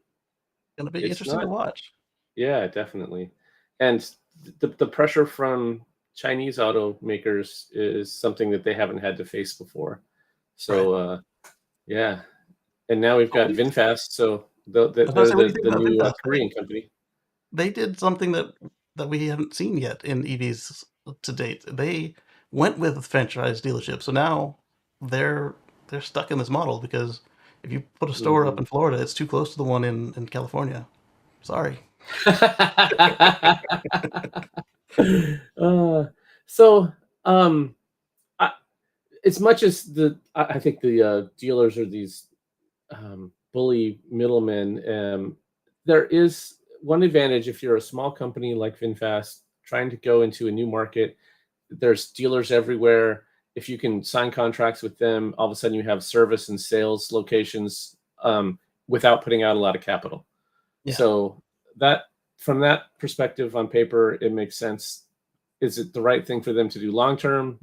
gonna be It's interesting to not. watch. Yeah, definitely. And the pressure from Chinese automakers is something that they haven't had to face before. Right. So, yeah. And now we've But what got do you VinFast, so I was gonna they're say, what do you think the about new VinFast? Korean company. They did something that we haven't seen yet in EVs to date. They went with franchise dealership, so now they're they're stuck in this model because if you put a store up Mhm. in Florida, it's too close to the one in California. Sorry. Uh, so, um, I as much as I think the, dealers are these, bully middlemen, there is one advantage if you're a small company like VinFast trying to go into a new market. There's dealers everywhere. If you can sign contracts with them, all of a sudden you have service and sales locations, without putting out a lot of capital. Yeah, So that from that perspective on paper, it makes sense. Is it the right thing for them to do long term?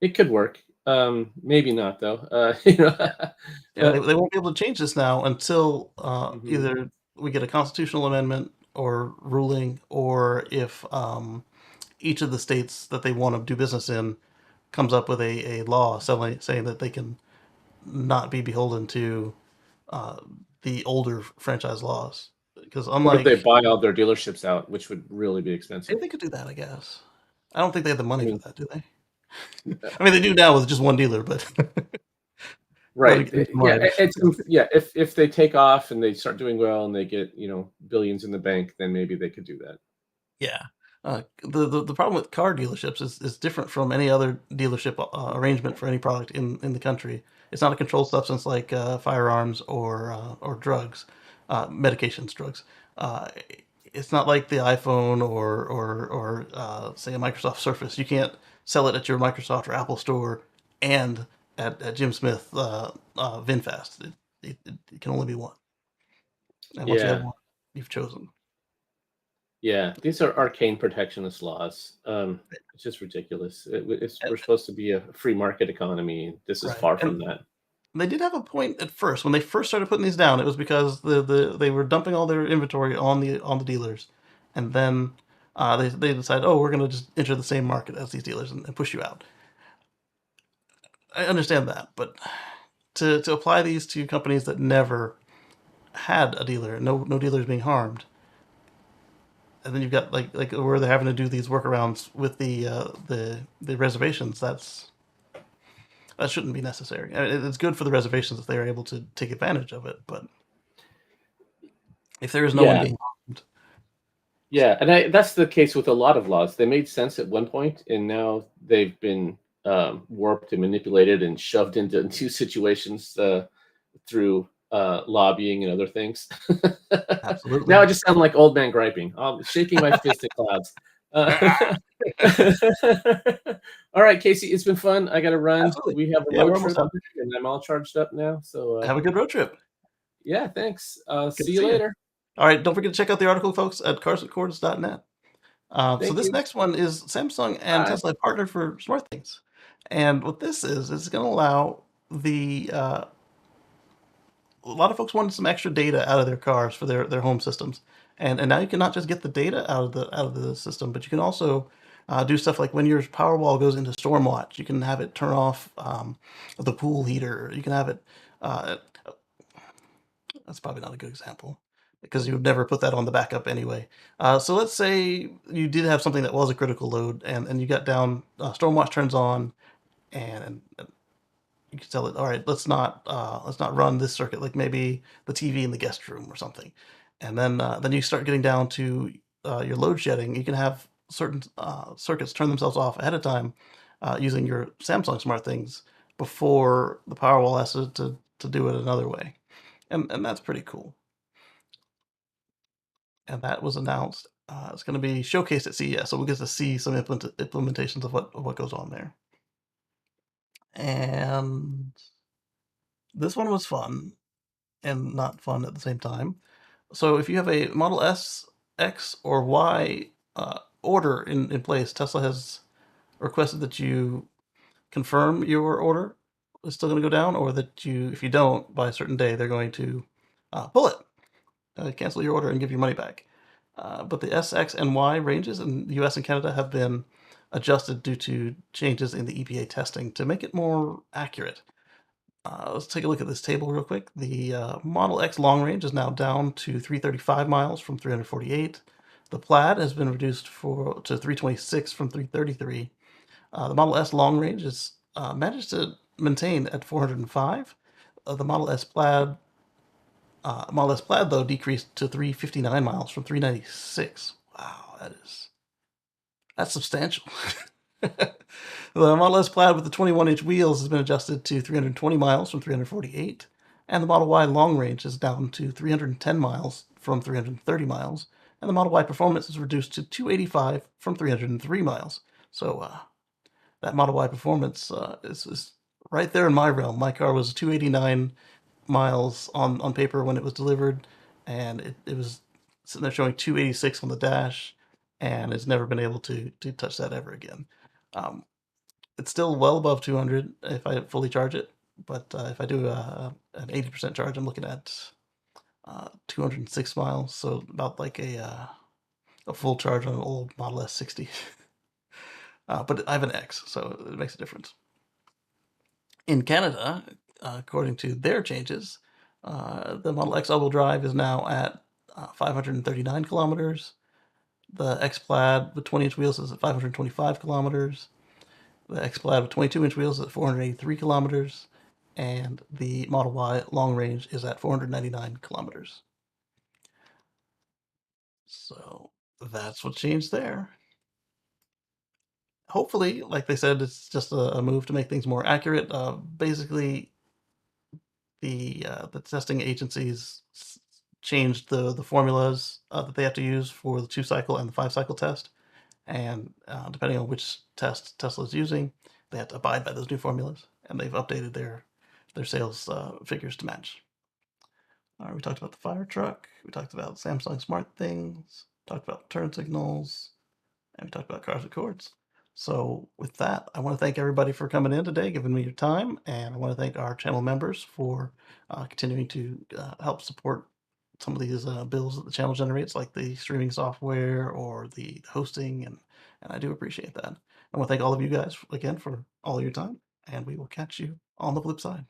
It could work. Maybe not though. yeah, yeah. They, But they won't be able to change this now until mhm, either we get a constitutional amendment or ruling, or if each of the states that they want to do business in comes up with a law saying that they can not be beholden to uh, the older franchise laws. Because or if they unlike, buy all their dealerships out, which would really be expensive. they could do that, I guess. I don't think they have the I money for mean, that, do they? uh, I mean, they do now with just one dealer, but right? Yeah, nationwide. yeah. If they take off and they start doing well and they get billions in the bank, then maybe they could do that. Yeah. The problem with car dealerships is different from any other dealership arrangement for any product in the country. It's not a controlled substance like firearms or drugs, medications, drugs. Uh, it's not like the iPhone or say a Microsoft Surface. You can't sell it at your Microsoft or Apple store and at Jim Smith VinFast. It can only be one, and once you have Yeah, one, you've chosen. yeah. These are arcane protectionist laws. It's just ridiculous. We're supposed to be a free market economy. This is Right. far And from that. they did have a point at first when they first started putting these down. It was because they were dumping all their inventory on the dealers, and then they decided, oh, we're going to just enter the same market as these dealers and push you out. I understand that, but to apply these to companies that never had a dealer, no dealers being harmed, and then you've got like where they're having to do these workarounds with the reservations. That's That shouldn't be necessary. It's good for the reservations if they are able to take advantage of it, but if there is no one Yeah, being harmed, yeah, and that's the case with a lot of laws. They made sense at one point, and now they've been warped and manipulated and shoved into new situations through lobbying and other things. Now I absolutely. just sound like old man griping. I'm shaking my fist at clouds. Uh, all right, Casey, it's been fun. I got to run. Absolutely. We have a Yeah, we're road almost trip, done. and I'm all charged up now. So, Have a good road trip. yeah, thanks. Good See to you see you. later. All right, don't forget to check out the article, folks, at carswithcords.net. So Thank this you. next one is Samsung and Bye. Tesla have partnered for SmartThings, and what this is it's going to allow the a lot of folks wanted some extra data out of their cars for their home systems, and now you can not just get the data out of the system, but you can also do stuff like when your Powerwall goes into storm watch, you can have it turn off the pool heater. You can have it. Uh, that's probably not a good example because you would never put that on the backup anyway. So let's say you did have something that was a critical load, and you got down. Stormwatch turns on, and you can tell it, all right, let's not run this circuit, like maybe the TV in the guest room or something, and then you start getting down to your load shedding. You can have certain circuits turn themselves off ahead of time using your Samsung Smart Things before the Powerwall has to do it another way, and that's pretty cool. And that was announced. It's going to be showcased at CES, so we'll get to see some implementations of what goes on there. And this one was fun and not fun at the same time. So if you have a Model S, X, or Y order in place, Tesla has requested that you confirm your order is still going to go down, or that you, if you don't by a certain day, they're going to pull it, cancel your order, and give you money back. But the S, X, and Y ranges in the US and Canada have been adjusted due to changes in the EPA testing to make it more accurate. Let's take a look at this table real quick. The Model X long range is now down to 335 miles from 348. The Plaid has been reduced to 326 from 333. The Model S long range is managed to maintain at 405. The Model S Plaid though decreased to 359 miles from 396. Wow, that's substantial. The Model S Plaid with the 21-inch wheels has been adjusted to 320 miles from 348, and the Model Y long range is down to 310 miles from 330 miles, and the Model Y Performance is reduced to 285 from 303 miles. So that Model Y Performance is right there in my realm. My car was 289 miles on paper when it was delivered, and it was sitting there showing 286 on the dash, and it's never been able to touch that ever again. Um, it's still well above 200 if I fully charge it, but if I do an 80% charge, I'm looking at 206 miles, so about like a full charge on an old Model S60. But I have an X, so it makes a difference. In Canada, according to their changes, the Model X all-wheel drive is now at 539 kilometers. The X Plaid with 20-inch wheels is at 525 kilometers. The X Plaid with 22-inch wheels is at 483 kilometers. And the Model Y long range is at 499 kilometers. So that's what changed there. Hopefully, like they said, it's just a move to make things more accurate. Basically, the testing agencies changed the formulas that they have to use for the 2-cycle and the 5-cycle test, and depending on which test Tesla is using, they have to abide by those new formulas, and they've updated their sales figures to match. All right, we talked about the fire truck, we talked about Samsung Smart Things, talked about turn signals, and we talked about cars with cords. So with that, I want to thank everybody for coming in today, giving me your time, and I want to thank our channel members for continuing to help support some of these bills that the channel generates, like the streaming software or the hosting, and I do appreciate that. I want to thank all of you guys again for all of your time, and we will catch you on the flip side.